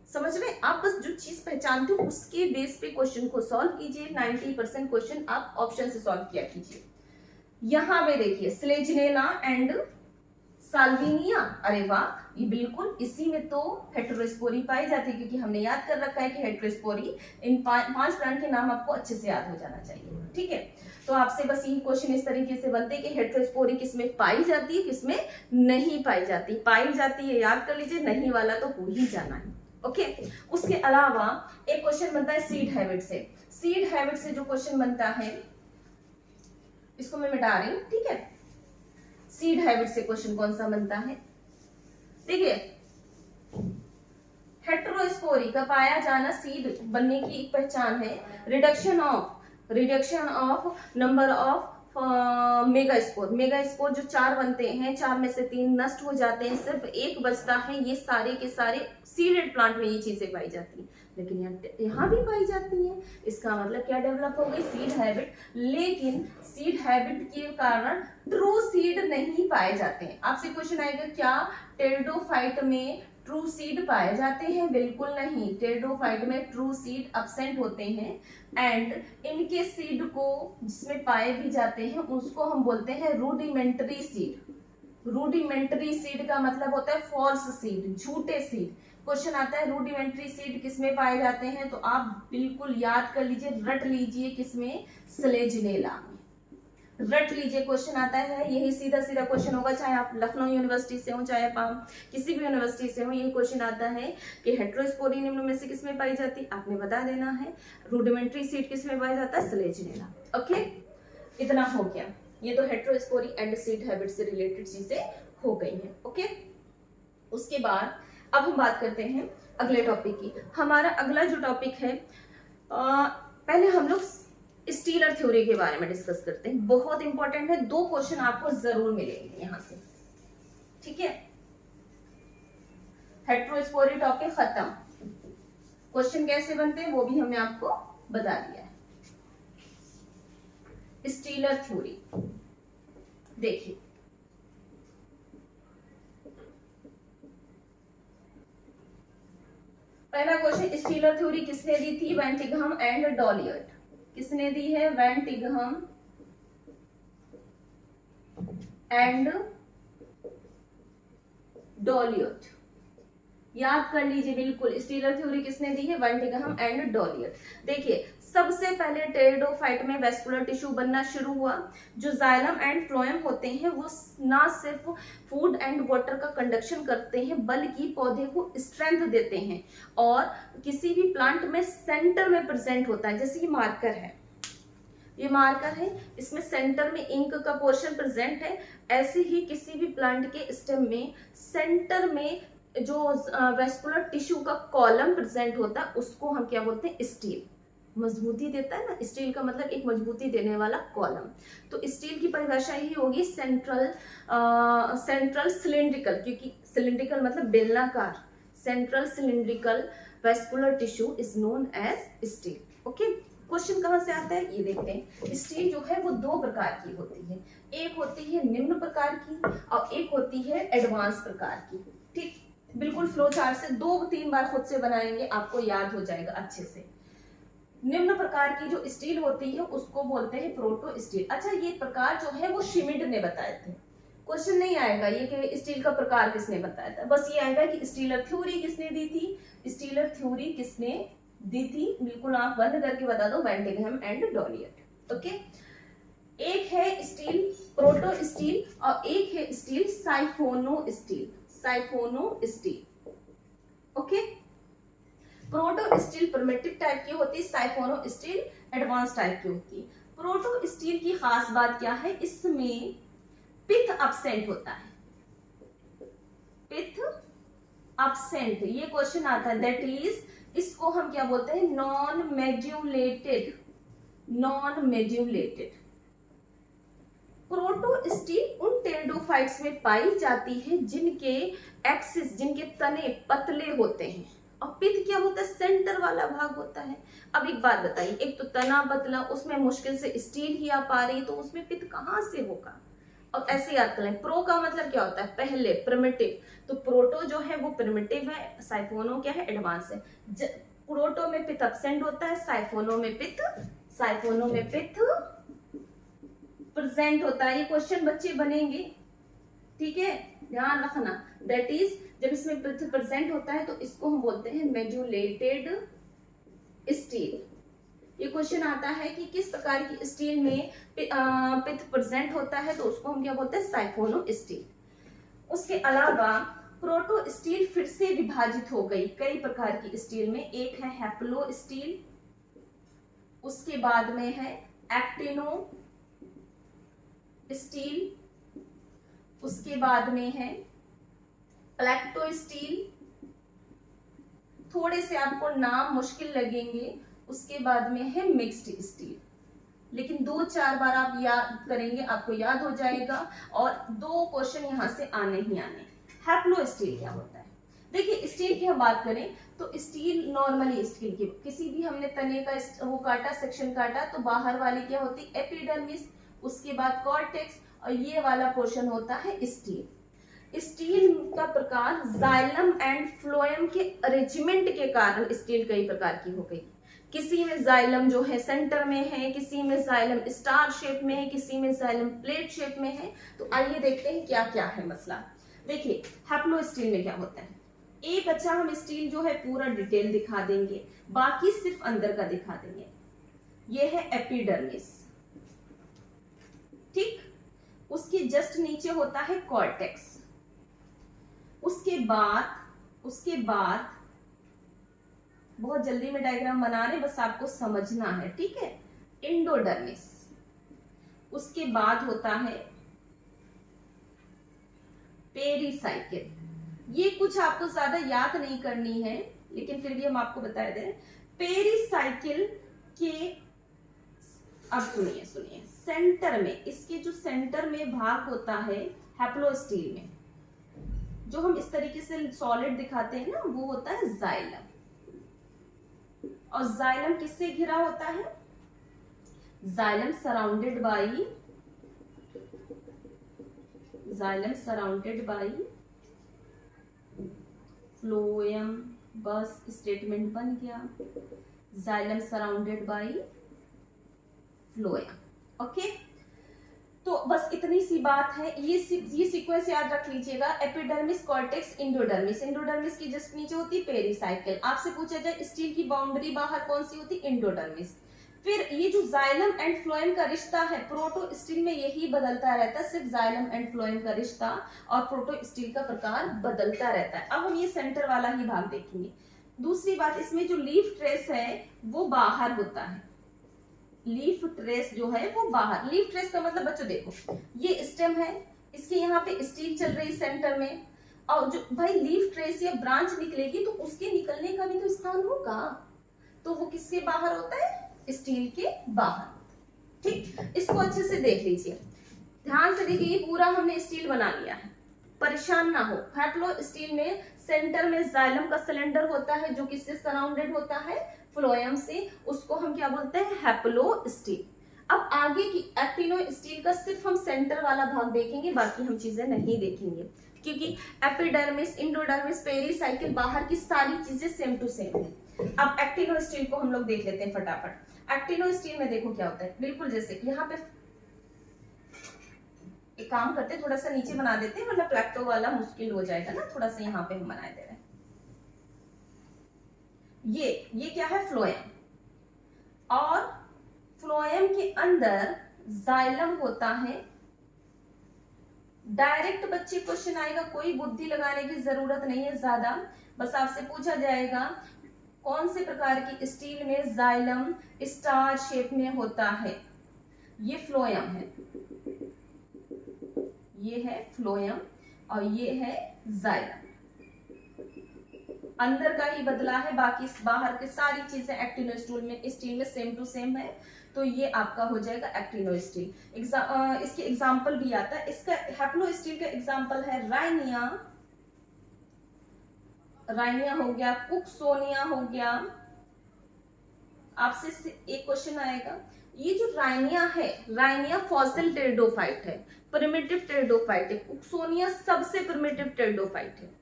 समझ रहे, आप बस जो चीज पहचानते हो उसके बेस पे क्वेश्चन को सॉल्व कीजिए। 90% क्वेश्चन आप ऑप्शन से सॉल्व किया कीजिए। यहाँ पे देखिए स्लेजनेला एंड साल्विनिया, अरे वाह, ये बिल्कुल इसी में तो हेटेरोस्पोरी पाई जाती है, क्योंकि हमने याद कर रखा है कि हेटेरोस्पोरी, इन 5 प्लांट के नाम आपको अच्छे से याद हो जाना चाहिए, ठीक है। तो आपसे बस यही क्वेश्चन इस तरीके से बनते हैं कि हेटेरोस्पोरी किसमें पाई जाती है, किसमें नहीं पाई जाती। पाई जाती है याद कर लीजिए, नहीं वाला तो हो ही जाना है, ओके। उसके अलावा एक क्वेश्चन बनता है सीड हैबिट से। सीड हैबिट से जो क्वेश्चन बनता है, इसको मैं मिटा रही हूं, ठीक है। सीड हैबिट से क्वेश्चन कौन सा बनता है, देखिए, हेटेरोस्पोरी का पाया जाना सीड बनने की एक पहचान है reduction of number of megaspore. Megaspore जो 4 बनते हैं, 4 में से 3 नष्ट हो जाते हैं, सिर्फ 1 बचता है। ये सारे के सारे सीडेड प्लांट में ये चीजें पाई जाती हैं, लेकिन यहाँ भी पाई जाती हैं। इसका मतलब क्या डेवलप हो गई, सीड हैबिट। लेकिन सीड हैबिट के कारण ट्रू सीड नहीं पाए जाते हैं। आपसे क्वेश्चन आएगा, क्या टेरिडोफाइट में ट्रू सीड पाए जाते हैं? बिल्कुल नहीं, टेरिडोफाइट में ट्रू सीड अब्सेंट होते हैं। एंड इनके सीड को जिसमें पाए भी जाते हैं उसको हम बोलते हैं रूडिमेंट्री सीड। रूडिमेंट्री सीड का मतलब होता है फॉल्स सीड, झूठे सीड। क्वेश्चन आता है रूडिमेंट्री सीड किसमें पाए जाते हैं, तो आप बिल्कुल याद कर लीजिए, रट लीजिए, किसमें, स्लेजनेला में। रट लीजिए, क्वेश्चन आता है, यही सीधा सीधा क्वेश्चन होगा, चाहे आप लखनऊ यूनिवर्सिटी से हो, चाहे आप किसी भी यूनिवर्सिटी से हो, यही क्वेश्चन आता है कि हेटेरोस्पोरी निम्न में से किसमें पाई जाती, आपने बता देना है। रूडिमेंट्री सीड किसमें पाया जाता है, स्लेजनेला, ओके। इतना हो गया, ये तो हेटेरोस्पोरी एंड सीड हैबिट से रिलेटेड चीजें हो गई हैं, ओके। उसके बाद अब हम बात करते हैं अगले टॉपिक की। हमारा अगला जो टॉपिक है, पहले हम लोग स्टीलर थ्योरी के बारे में डिस्कस करते हैं। बहुत इंपॉर्टेंट है, 2 क्वेश्चन आपको जरूर मिलेंगे यहां से, ठीक है। हेटेरोस्पोरी टॉपिक खत्म। क्वेश्चन कैसे बनते हैं वो भी हमने आपको बता दिया है। स्टीलर थ्योरी देखिए, पहला क्वेश्चन, स्टीलर थ्योरी किसने दी थी? Van Tieghem and Douliot. किसने दी है? Van Tieghem and Douliot. याद कर लीजिए बिल्कुल, स्टीलर थ्योरी किसने दी है? Van Tieghem and Douliot. देखिए, सबसे पहले टेरिडोफाइट में वेस्कुलर टिश्यू बनना शुरू हुआ। जो जाइलम एंड फ्लोएम होते हैं वो ना सिर्फ फूड एंड वाटर का कंडक्शन करते हैं, बल्कि पौधे को स्ट्रेंथ देते हैं। और किसी भी प्लांट में सेंटर में प्रेजेंट होता है, जैसे ये मार्कर है, ये मार्कर है, इसमें सेंटर में इंक का पोर्शन प्रेजेंट है। ऐसे ही किसी भी प्लांट के स्टेम में सेंटर में जो वेस्कुलर टिश्यू का कॉलम प्रेजेंट होता है उसको हम क्या बोलते हैं? स्टील। मजबूती देता है ना, स्टील का मतलब एक मजबूती देने वाला कॉलम। तो स्टील की परिभाषा ही होगी सेंट्रल सिलिंड्रिकल, क्योंकि सिलिंड्रिकल मतलब बेलनाकार, central cylindrical vascular tissue is known as stele. Okay, question कहाँ से आता है ये देखते हैं। स्टील जो है वो दो प्रकार की होती है, एक होती है निम्न प्रकार की और एक होती है एडवांस प्रकार की। ठीक, बिल्कुल फ्लो चार्ट से 2-3 बार खुद से बनाएंगे, आपको याद हो जाएगा अच्छे से। निम्न प्रकार की जो स्टील होती है उसको बोलते हैं प्रोटो स्टील। अच्छा, ये प्रकार जो है वो शिमिड ने बताए थे। क्वेश्चन नहीं आएगा ये कि स्टील का प्रकार किसने बताया था, बस ये आएगा कि स्टीलर थ्योरी किसने दी थी, स्टीलर थ्योरी किसने दी थी। बिल्कुल आंख बंद करके बता दो, बेंटिंघम एंड डॉलियर। ओके, एक है स्टील प्रोटो स्टील और एक है stele siphonostele, siphonostele. Okay, protostele primitive type की होती है, साइफोनो स्टील एडवांस टाइप की होती है। प्रोटो स्टील की खास बात क्या है, इसमें पिथ अब्सेंट होता है, पिथ अब्सेंट, ये क्वेश्चन आता है। दैट इज, इसको हम क्या बोलते हैं, नॉन मेड्यूलेटेड, नॉन मेड्यूलेटेड। प्रोटो स्टील उन टेरिडोफाइट्स में पाई जाती है जिनके एक्सिस, जिनके तने पतले होते हैं, और पिथ क्या होता है, सेंटर वाला भाग होता है। अब एक बात बताइए, एक तो तना पतला, उसमें मुश्किल से स्टील ही आ पा रही, तो उसमें पिथ कहाँ से होगा। और ऐसे याद करें, प्रो का मतलब क्या होता है, पहले, प्रिमिटिव। तो प्रोटो जो है वो प्रिमिटिव है, साइफोनो क्या है, एडवांस है। प्रोटो में पिथ अब्सेंट होता है, साइफोनो में पिथ प्रेजेंट होता है। ये क्वेश्चन बच्चे बनेंगे, ठीक है, ध्यान रखना। दैट इज, जब इसमें पिथ प्रेजेंट होता है तो इसको हम बोलते हैं मेड्यूलेटेड स्टील। ये क्वेश्चन आता है कि किस प्रकार की स्टील में पिथ प्रेजेंट होता है, तो उसको हम क्या बोलते हैं, साइफोनो स्टील। उसके अलावा प्रोटो स्टील फिर से विभाजित हो गई कई प्रकार की स्टील में। एक है हैप्लो स्टील, उसके बाद में है एक्टिनो स्टील, उसके बाद में है प्लेक्टो स्टील, थोड़े से आपको नाम मुश्किल लगेंगे। उसके बाद में है मिक्स्ड स्टील, लेकिन 2-4 बार आप याद करेंगे, आपको याद हो जाएगा, और 2 क्वेश्चन यहां से आने ही आने। हैप्लो स्टील क्या होता है, देखिए स्टील की हम बात करें तो स्टील, नॉर्मली स्टील की किसी भी हमने तने का वो काटा, सेक्शन काटा, तो बाहर वाली क्या होती, एपिडर्मिस, उसके बाद कॉर्टेक्स, और ये वाला पोर्शन होता है स्टील। स्टील का प्रकार जाइलम एंड फ्लोएम के अरेंजमेंट के कारण स्टील कई प्रकार की हो गई। किसी में जाइलम जो है सेंटर में है, किसी में जाइलम स्टार शेप में है, किसी में जाइलम प्लेट शेप में है। तो आइए देखते हैं क्या क्या है मसला। देखिए हैप्लो स्टील में क्या होता है, एक अच्छा हम स्टील जो है पूरा डिटेल दिखा देंगे, बाकी सिर्फ अंदर का दिखा देंगे। ये है एपिडर्मिस, ठीक, उसके जस्ट नीचे होता है कॉर्टेक्स, उसके बाद बहुत जल्दी में डायग्राम बना रहे, बस आपको समझना है, ठीक है, एंडोडर्मिस, उसके बाद होता है पेरीसाइकिल। ये कुछ आपको ज्यादा याद नहीं करनी है, लेकिन फिर भी हम आपको बता दे रहे हैं। पेरीसाइकिल के, अब सुनिए, सेंटर में, इसके जो सेंटर में भाग होता है हैप्लो स्टील में, जो हम इस तरीके से सॉलिड दिखाते हैं ना, वो होता है जाइलम। और जाइलम किससे घिरा होता है, जाइलम सराउंडेड बाई फ्लोएम, बस स्टेटमेंट बन गया, xylem surrounded by phloem. Okay, तो बस इतनी सी बात है। ये सीक्वेंस याद रख लीजिएगा, एपिडर्मिस, कॉर्टेक्स, एंडोडर्मिस। एंडोडर्मिस की जस्ट नीचे होती पेरीसाइकिल। आपसे पूछा जाए स्टील की बाउंड्री बाहर कौन सी होती, एंडोडर्मिस। फिर ये जो जाइलम एंड फ्लोएम का रिश्ता है, प्रोटो स्टील में यही बदलता रहता है, सिर्फ जाइलम एंड फ्लोएम का रिश्ता, और प्रोटो स्टील का प्रकार बदलता रहता है। अब हम ये सेंटर वाला ही भाग देखेंगे। दूसरी बात, इसमें जो लीफ ट्रेस है वो बाहर होता है, लीफ ट्रेस जो है वो बाहर। लीफ ट्रेस का मतलब बच्चों देखो, ये स्टेम है, इसके यहाँ पे स्टील चल रही सेंटर में, और जो भाई लीफ ट्रेस या ब्रांच निकलेगी तो उसके निकलने का भी तो स्थान होगा, तो वो किसके बाहर होता है? स्टील के बाहर। ठीक, इसको अच्छे से देख लीजिए, ध्यान से देखिए, ये पूरा हमने स्टील बना लिया है, परेशान ना हो। हैप्लो स्टील में सेंटर में जाइलम का सिलेंडर होता है जो किससे सराउंडेड होता है? फ्लोएम से। उसको हम क्या बोलते हैं? Haplo steel. अब आगे की एक्टिनो स्टील का सिर्फ हम सेंटर वाला भाग देखेंगे, बाकी हम चीजें नहीं देखेंगे, क्योंकि एपिडर्मिस, इंडोडर्मिस, पेरीसाइकिल, बाहर की सारी चीजें सेम टू सेम है। अब एक्टिनो स्टील को हम लोग देख लेते हैं फटाफट। एक्टिनो स्टील में देखो क्या होता है, बिल्कुल जैसे यहाँ पे एक काम करते हैं, थोड़ा सा नीचे बना देते हैं, वरना प्लेक्टो वाला मुश्किल हो जाएगा ना, थोड़ा सा यहाँ पे हम बना दे रहे हैं। ये क्या है? फ्लोएम। और फ्लोएम के अंदर जाइलम होता है। डायरेक्ट बच्चे क्वेश्चन आएगा, कोई बुद्धि लगाने की जरूरत नहीं है ज्यादा, बस आपसे पूछा जाएगा कौन से प्रकार की स्टील में जाइलम स्टार शेप में होता है? ये फ्लोएम है, ये है फ्लोएम और ये है जाइलम। अंदर का ही बदला है, बाकी बाहर के सारी चीजें एक्टिनो स्टील में सेम टू सेम है। तो ये आपका हो जाएगा एक्टिनो स्टील। इसके एग्जाम्पल भी आता है। इसका हैप्लो स्टील का एग्जाम्पल है राइनिया, राइनिया हो गया, कुक्सोनिया हो गया। आपसे एक क्वेश्चन आएगा, ये जो राइनिया है, राइनिया फॉसिल टेरिडोफाइट है, प्रिमिटिव टेरिडोफाइट है, कुक्सोनिया सबसे प्रिमिटिव टेरिडोफाइट है।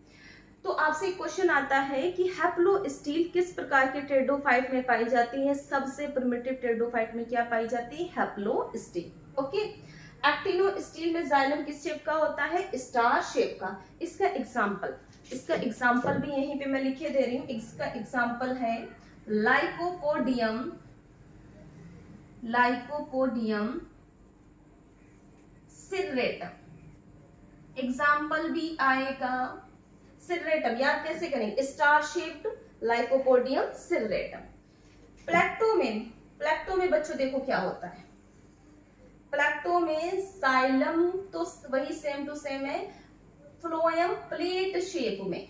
तो आपसे क्वेश्चन आता है कि हैप्लो स्टील किस प्रकार के टेरिडोफाइट में पाई जाती है? सबसे प्रिमिटिव टेरिडोफाइट में क्या पाई जाती है? Haplo steel. Okay, actino steel में जाइलम किस शेप का होता है? स्टार शेप का। इसका एग्जाम्पल भी यहीं पे मैं लिखे दे रही हूँ। इसका एग्जाम्पल है लाइकोपोडियम, लाइकोपोडियम सिर्रेटम। एग्जाम्पल भी आएगा सिर्रेटम, याद कैसे करेंगे? Star shaped Lycopodium serratum. Plecto में बच्चों देखो क्या होता है। प्लेक्टो में जाइलम तो वही सेम टू सेम है, फ्लोएम प्लेट शेप में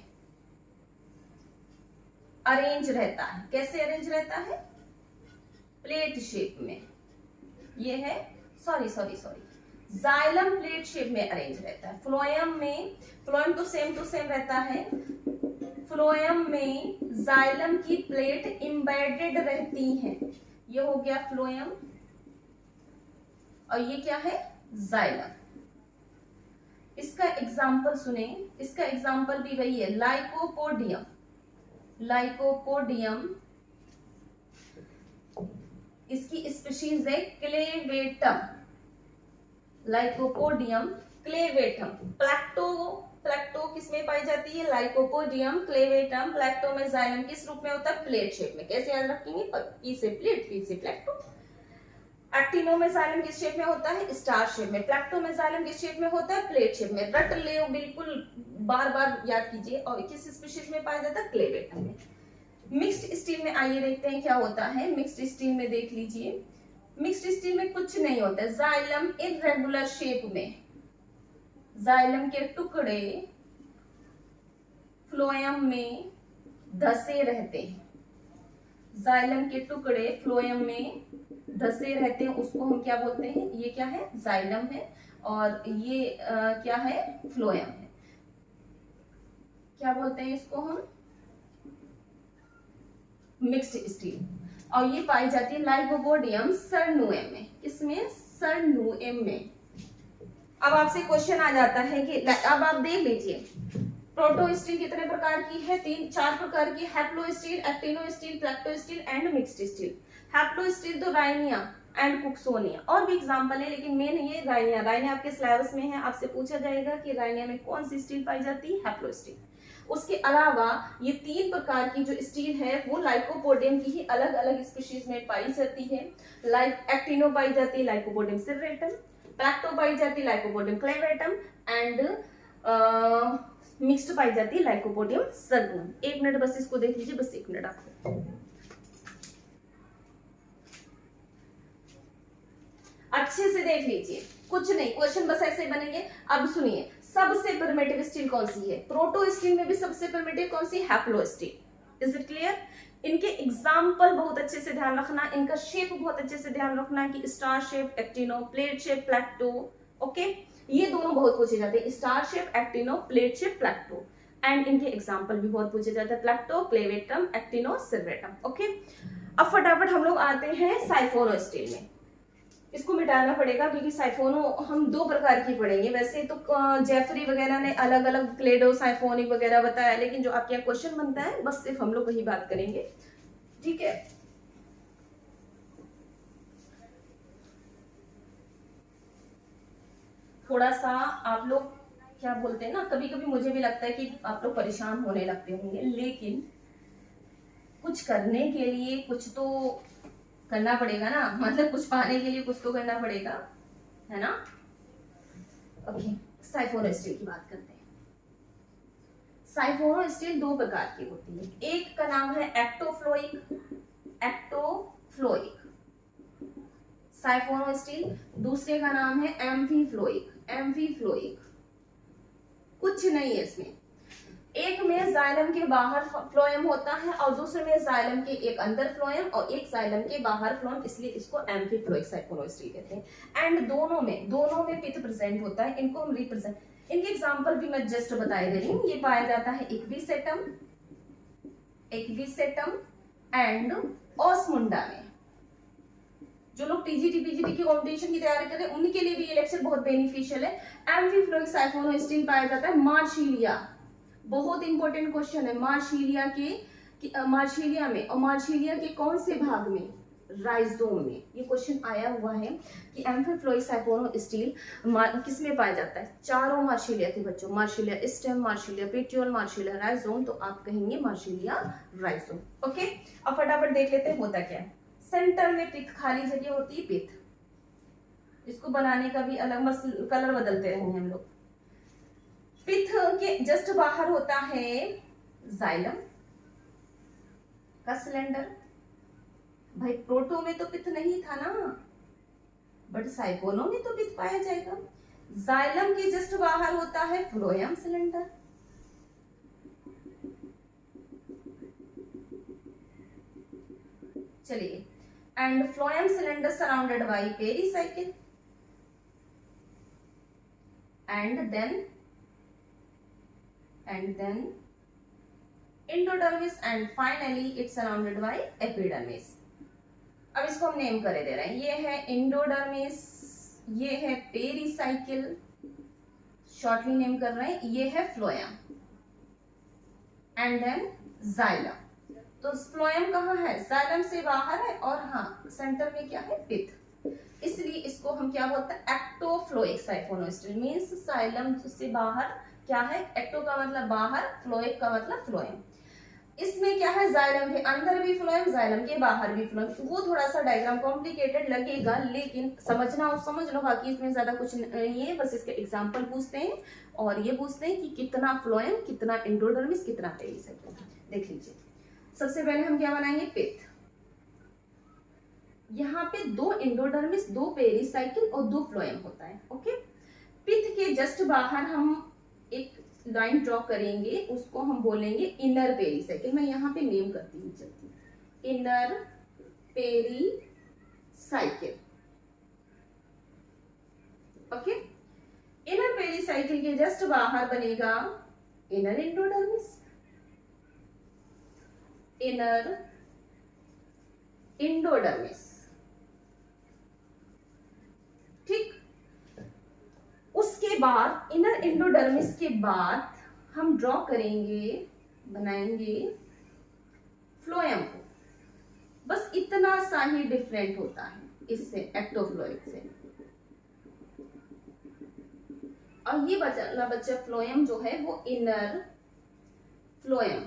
अरेंज रहता है। कैसे अरेंज रहता है? प्लेट शेप में। ये है सॉरी जाइलम प्लेट शेप में अरेंज रहता है। फ्लोएम तो सेम टू सेम रहता है। फ्लोएम में जाइलम की प्लेट एम्बेडेड रहती है। ये हो गया फ्लोएम और ये क्या है? जाइलम। इसका एग्जाम्पल सुने, इसका एग्जाम्पल भी वही है, लाइकोपोडियम। लाइकोपोडियम इसकी स्पीशीज है क्लेवेटम। Lycopodium clavatum. प्लेक्टो किसमें पाई जाती है? Lycopodium clavatum. प्लेक्टो में जाइलम किस रूप में होता है? प्लेट शेप में। कैसे याद रखेंगे? पी से प्लेट, पी से प्लेक्टो। एक्टिनो में जाइलम किस शेप में होता है? स्टार शेप में। प्लेक्टो में जाइलम किस शेप में होता है? प्लेट शेप में। रट ले, बिल्कुल बार बार याद कीजिए। और किस स्पीशीज में पाया जाता है? क्लेवेटम में। मिक्स्ड स्टील में आइए देखते हैं क्या होता है। मिक्स्ड स्टील में देख लीजिए, मिक्स्ड स्टील में कुछ नहीं होता है। जाइलम इरेगुलर शेप में, जाइलम के टुकड़े फ्लोएम में धसे रहते हैं। जाइलम के टुकड़े फ्लोएम में धसे रहते हैं, उसको हम क्या बोलते हैं? ये क्या है? जाइलम है और ये क्या है? फ्लोएम है। क्या बोलते हैं इसको हम? Mixed steel. और ये पाई जाती है लाइकोपोडियम सरनुएम में। किसमें? सरनुएम में। अब आपसे क्वेश्चन आ जाता है कि अब आप देख लीजिए, प्रोटो स्टील कितने प्रकार की है? 4 प्रकार की। Haplostele, actinostele, plectostele and mixed stele. Haplostele तो राइनिया एंड कुक्सोनिया, और भी एग्जांपल है, लेकिन मेन ये राइनिया आपके सिलेबस में है। आपसे पूछा जाएगा कि राइनिया में कौन सी स्टील पाई जाती है? Haplo steel. उसके अलावा ये 3 प्रकार की जो स्टील है वो लाइकोपोडियम की ही अलग अलग स्पीशीज में पाई जाती है। एक्टिनो पाई जाती है लाइकोपोडियम सिर्रेटम, प्लेक्टो पाई जाती है लाइकोपोडियम क्लेवेटम एंड मिक्स्ड पाई जाती है लाइकोपोडियम सरनुएम। 1 मिनट बस इसको देख लीजिए, बस 1 मिनट आपको। अच्छे से देख लीजिए, कुछ नहीं, क्वेश्चन बस ऐसे बनेंगे। अब सुनिए, सबसे प्रिमिटिव स्टील कौन सी है? प्रोटो स्टील में भी सबसे प्रिमिटिव कौन सी? Haplostele. Is it clear? इनके एग्जाम्पल बहुत अच्छे से ध्यान रखना, इनका शेप बहुत अच्छे से ध्यान रखना कि star shape, actino, plate shape, plecto. Okay, ये दोनों बहुत पूछे जाते हैं, star shape, actino, plate shape, plecto. And इनके एग्जाम्पल भी बहुत पूछे जाते हैं, प्लेक्टो, प्लेवेटम, एक्टिनो, सिल्वेटम। ओके, अब फटाफट हम लोग आते हैं साइफोनो स्टील में। इसको मिटाना पड़ेगा क्योंकि साइफोनो हम दो प्रकार की पढ़ेंगे। वैसे तो जेफरी वगैरह ने अलग अलग क्लेडो, साइफोनिक वगैरह बताया, लेकिन जो आपके यहाँ क्वेश्चन बनता है बस सिर्फ हम लोग वही बात करेंगे, ठीक है? थोड़ा सा आप लोग क्या बोलते हैं ना, कभी कभी मुझे भी लगता है कि आप लोग परेशान होने लगते होंगे, लेकिन कुछ करने के लिए कुछ तो करना पड़ेगा ना, मतलब कुछ पाने के लिए कुछ तो करना पड़ेगा, है ना? ओके, साइफोनो स्टील की बात करते हैं। साइफोनो स्टील दो प्रकार की होती है, एक का नाम है एक्टोफ्लोइक, एक्टोफ्लोइक साइफोनो स्टील, दूसरे का नाम है एम्फीफ्लोइक, एम्फीफ्लोइक। कुछ नहीं है इसमें, एक में जाइलम के बाहर फ्लोएम होता है और दूसरे में जाइलम के एक अंदर फ्लोएम और एक जाइलम के बाहर फ्लोएम, इसलिए इसको एम्फीफ्लोइक साइफोनो स्टील कहते हैं। एंड दोनों में पित्त प्रेजेंट होता है, इनको हम रिप्रेजेंट, इनके एग्जांपल भी मैं जस्ट बताए दे रही हूँ। ये पाया जाता है इक्विसेटम, इक्विसेटम एंड ओस्मुंडा में। जो लोग टीजीटी पीजीटी की कॉम्पिटिशन की तैयारी कर रहे हैं उनके लिए भी ये लेक्चर बहुत बेनिफिशियल है। एम्फीफ्लोइक साइफोनो स्टील पाया जाता है मार्शीलिया, बहुत इंपॉर्टेंट क्वेश्चन है, मार्शीलिया के मार्शीलिया में, और मार्शीलिया के कौन से भाग में? राइजोम में। ये क्वेश्चन आया हुआ है कि एम्फीफ्लोइक साइफोनो स्टील किस में पाया जाता है? चारों मार्शीलिया के बच्चों, मार्शीलिया स्टेम, मार्शीलिया पेट्यूल, मार्शीलिया राइजोम, तो आप कहेंगे मार्शीलिया राइजोम। ओके, अब फटाफट देख लेते हैं होता क्या है। सेंटर में पित्त, खाली जगह होती है पित्त, इसको बनाने का भी अलग कलर बदलते रहेंगे हम लोग। पित्त के जस्ट बाहर होता है जाइलम का सिलेंडर। भाई प्रोटो में तो पित्त नहीं था ना, बट साइफोनो में तो पित्त पाया जाएगा। जाइलम के जस्ट बाहर होता है फ्लोएम सिलेंडर, चलिए, and phloem cylinder surrounded by pericycle, and then endodermis and finally it's surrounded by epidermis। अब इसको हम नेम करे दे रहे हैं, ये है एंडोडर्मिस, ये है पेरिसाइकिल, शॉर्टली नेम कर रहे हैं, ये है फ्लोएम एंड देन जाइलम। तो फ्लोएम कहाँ है? जाइलम से बाहर है, और हाँ सेंटर में क्या है? पित्त, इसलिए इसको हम क्या बोलते हैं? एक्टोफ्लोइक साइफोनो स्टील। मींस जाइलम से बाहर क्या है? एक्टो का मतलब बाहर, फ्लोइक का मतलब फ्लोएम। इसमें क्या है? जाइलम के अंदर भी फ्लोएम, जाइलम के बाहर भी फ्लोएम। वो थोड़ा सा डायग्राम कॉम्प्लिकेटेड लगेगा, लेकिन समझना हो समझ लो, बाकी इसमें ज्यादा कुछ नहीं है, बस इसके एग्जांपल पूछते हैं और ये पूछते हैं कि कितना फ्लोएम, कितना एंडोडर्मिस, कितना पेरिसाइकिल। देख लीजिए, सबसे पहले हम क्या बनाएंगे? पित्त। यहाँ पे 2 एंडोडर्मिस, 2 पेरिसाइकिल और 2 फ्लोएम होता है। ओके, पित्त के जस्ट बाहर हम एक लाइन ड्रॉ करेंगे, उसको हम बोलेंगे इनर पेरिसाइकिल। मैं यहाँ पे नेम करती हूँ, चलती, inner pericycle. Okay, inner pericycle के जस्ट बाहर बनेगा इनर एंडोडर्मिस, इनर एंडोडर्मिस, ठीक। उसके बाद इनर एंडोडर्मिस के बाद हम ड्रॉ करेंगे, बनाएंगे फ्लोएम को। बस इतना सा ही डिफरेंट होता है इससे, एक्टोफ्लोइक से। और ये बच्चा फ्लोएम जो है वो इनर फ्लोएम,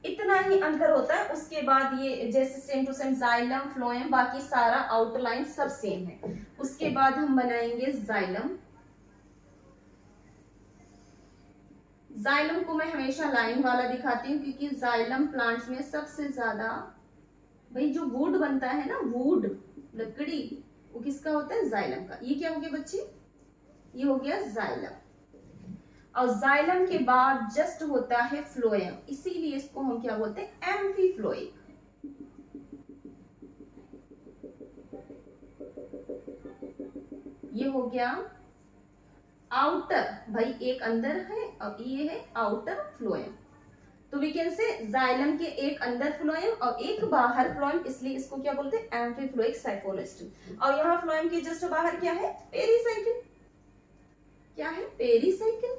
इतना ही अंतर होता है। उसके बाद ये जैसे same to same xylem, phloem, बाकी सारा आउटलाइन सब सेम है। उसके बाद हम बनाएंगे जाइलम। जाइलम को मैं हमेशा लाइन वाला दिखाती हूँ क्योंकि जाइलम प्लांट्स में सबसे ज्यादा, भाई जो वुड बनता है ना, वुड लकड़ी, वो किसका होता है? जाइलम का। ये क्या हो गया बच्चे? ये हो गया जाइलम। और जाइलम के बाद जस्ट होता है फ्लोएम, इसीलिए इसको हम क्या बोलते हैं, एम्फीफ्लोइक। ये हो गया आउटर, भाई एक अंदर है और ये है आउटर फ्लोएम। तो वी कैन से जाइलम के एक अंदर फ्लोएम और एक बाहर फ्लोएम, इसलिए इसको क्या बोलते हैं, एम्फीफ्लोइक साइफोनेस्टिन। और यहाँ फ्लोएम के जस्ट बाहर क्या है, पेरीसाइकिल। क्या है, पेरीसाइकिल।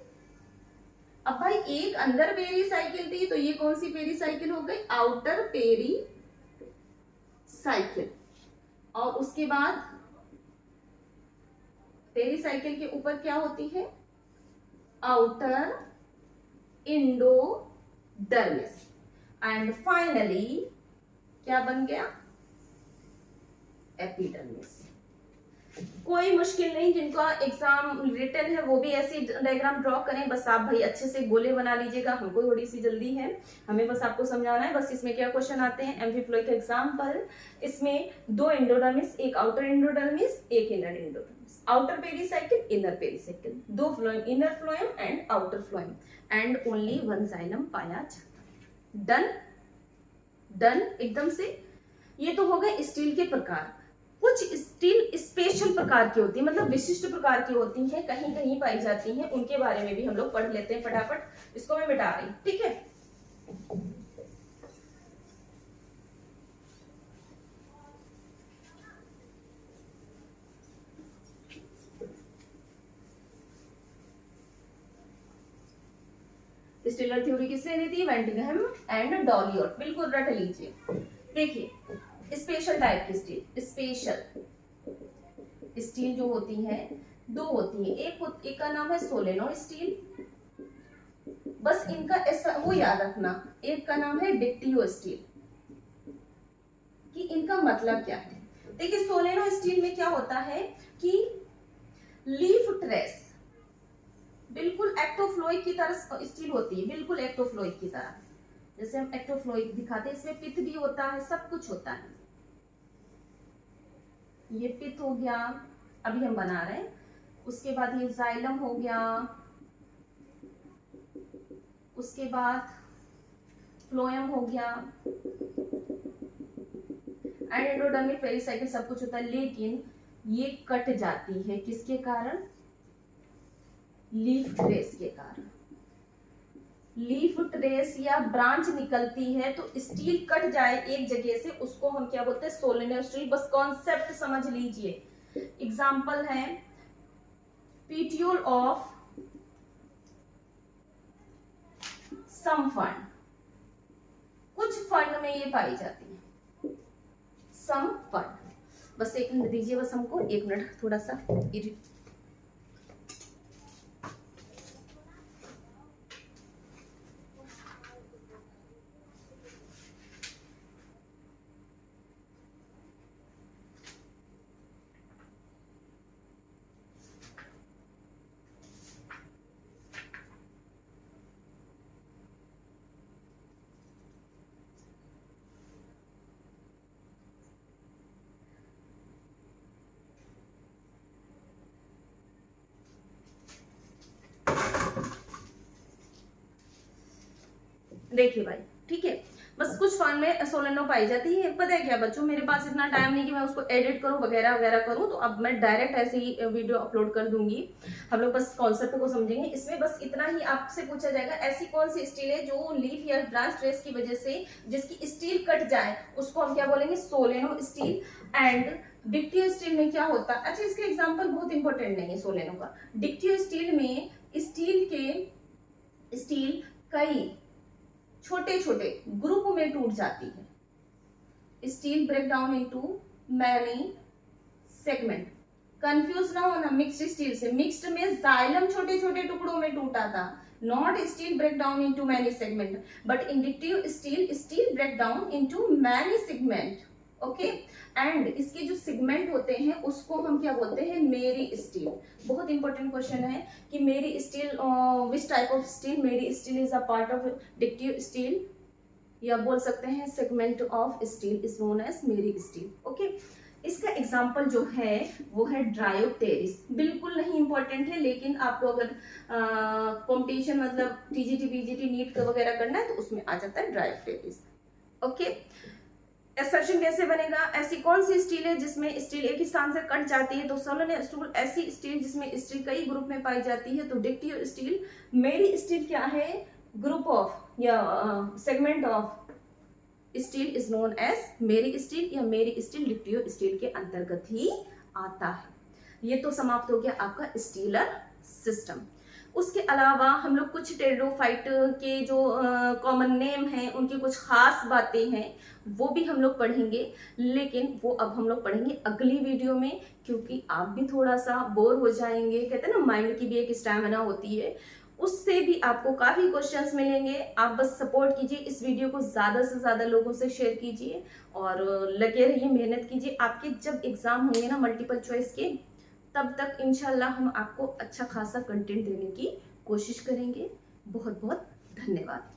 अब भाई एक अंदर पेरीसाइकिल थी, तो ये कौन सी पेरीसाइकिल हो गई, आउटर पेरीसाइकिल। और उसके बाद पेरीसाइकिल के ऊपर क्या होती है, आउटर इंडोडर्मिस। एंड फाइनली क्या बन गया, एपिडर्मिस। कोई मुश्किल नहीं, जिनका एग्जाम रिटन है वो भी ऐसी डायग्राम ड्रॉ करें, बस आप भाई अच्छे से गोले बना लीजिएगा, हमको थोड़ी सी जल्दी है, हमें बस आपको समझाना है। बस इसमें क्या क्वेश्चन आते हैं, एम्फीफ्लोइक एग्जाम्पल, इसमें 2 एंडोडर्मिस, एक आउटर एंडोडर्मिस, एक inner endodermis, outer pericycle, inner pericycle, 2 phloem, inner phloem and outer phloem, and only 1 xylem पाया जाता है। डन, डन एकदम से। ये तो हो गए स्टील के प्रकार। कुछ स्टील स्पेशल प्रकार की होती है, मतलब विशिष्ट प्रकार की होती हैं, कहीं कहीं पाई जाती हैं, उनके बारे में भी हम लोग पढ़ लेते हैं फटाफट। इसको मैं मिटा रही, ठीक है। स्टीलर थ्योरी किसने दी थी, वेंटिंगहम एंड डॉलियट, बिल्कुल रट लीजिए। देखिए स्पेशल टाइप की स्टील, स्पेशल स्टील जो होती है 2 होती है, एक का नाम है सोलेनो स्टील, बस इनका ऐसा वो याद रखना, एक का नाम है डिक्टियो स्टील, कि इनका मतलब क्या है। देखिए सोलेनो स्टील में क्या होता है कि लीफ ट्रेस बिल्कुल एक्टोफ्लोइक की तरह स्टील होती है, बिल्कुल एक्टोफ्लोइक की तरह, जैसे हम एक्टोफ्लोइक दिखाते हैं, इसमें पित्त भी होता है, सब कुछ होता है। ये पित्त हो गया, अभी हम बना रहे हैं। उसके बाद ये जाइलम हो गया, उसके बाद फ्लोएम हो गया, एंडोडर्मिक पेरीसाइकिल, सब कुछ होता है। लेकिन ये कट जाती है किसके कारण, लीफ ट्रेस के कारण। लीफ ट्रेस या ब्रांच निकलती है तो स्टील कट जाए एक जगह से, उसको हम क्या बोलते हैं, सोलेनो स्टील। बस कॉन्सेप्ट समझ लीजिए। एग्जाम्पल है पीट्यूल ऑफ सम फंड, कुछ फंड में ये पाई जाती है, सम फंड। बस 1 मिनट दीजिए, बस हमको 1 मिनट, थोड़ा सा देखिए भाई, ठीक है। बस कुछ फॉर्म में सोलेनो पाई जाती है। पता है क्या बच्चों, मेरे पास इतना टाइम नहीं कि मैं उसको एडिट करूं वगैरह वगैरह करूं, तो अब मैं डायरेक्ट ऐसे ही वीडियो अपलोड कर दूंगी। हम लोग बस कॉन्सेप्ट को समझेंगे। इसमें बस इतना ही आपसे पूछा जाएगा, ऐसी कौन सी स्टील है जो लीफ या ब्रांच ट्रेस की वजह से जिसकी स्टील कट जाए, उसको हम क्या बोलेंगे, सोलेनो स्टील। एंड डिक्टियो स्टील में क्या होता है, अच्छा इसका एग्जाम्पल बहुत इंपॉर्टेंट नहीं है सोलेनो का। डिक्टियो स्टील में स्टील कई छोटे छोटे ग्रुप में टूट जाती है। Stele break down into many segment. Confuse ना होना मिक्स्ड स्टील से। मिक्स्ड में जाइलम छोटे छोटे टुकड़ों में टूटा था, not stele break down into many segment, but inductive stele break down into many segment. Okay, and इसके जो सेगमेंट होते हैं उसको हम क्या बोलते हैं, मेरी स्टील। बहुत इंपॉर्टेंट क्वेश्चन है कि meristele, which type of stele, meristele is a part of dictyostele, या बोल सकते हैं segment of stele is known as meristele. Okay, इसका एग्जाम्पल जो है वो है ड्रायोप्टेरिस। बिल्कुल नहीं इंपॉर्टेंट है, लेकिन आपको अगर कंपटीशन मतलब टीजीटी बीजीटी नीट का वगैरह करना है तो उसमें आ जाता है ड्रायोप्टेरिस। ओके, असर्शन कैसे बनेगा? ऐसी कौन सी स्टील है जिसमें स्टील एक ही स्थान से कट जाती है? तो सोलन स्टूल। ऐसी स्टील जिसमें स्टील कई ग्रुप में पाई जाती है तो डिक्टियो स्टील। मेरी स्टील क्या है? ग्रुप ऑफ या segment of stele is known as meristele या मेरी स्टील डिक्टियो स्टील के अंतर्गत ही आता है। ये तो समाप्त हो गया आपका स्टीलर सिस्टम। उसके अलावा हम लोग कुछ टेरिडोफाइट के जो कॉमन नेम हैं, उनकी कुछ खास बातें हैं, वो भी हम लोग पढ़ेंगे, लेकिन वो अब हम लोग पढ़ेंगे अगली वीडियो में, क्योंकि आप भी थोड़ा सा बोर हो जाएंगे। कहते हैं ना, माइंड की भी एक स्टैमिना होती है, उससे भी आपको काफी क्वेश्चंस मिलेंगे। आप बस सपोर्ट कीजिए, इस वीडियो को ज्यादा से ज्यादा लोगों से शेयर कीजिए और लगे रहिए, मेहनत कीजिए। आपके जब एग्जाम होंगे ना मल्टीपल चॉइस के, तब तक इंशाल्लाह हम आपको अच्छा खासा कंटेंट देने की कोशिश करेंगे। बहुत बहुत धन्यवाद।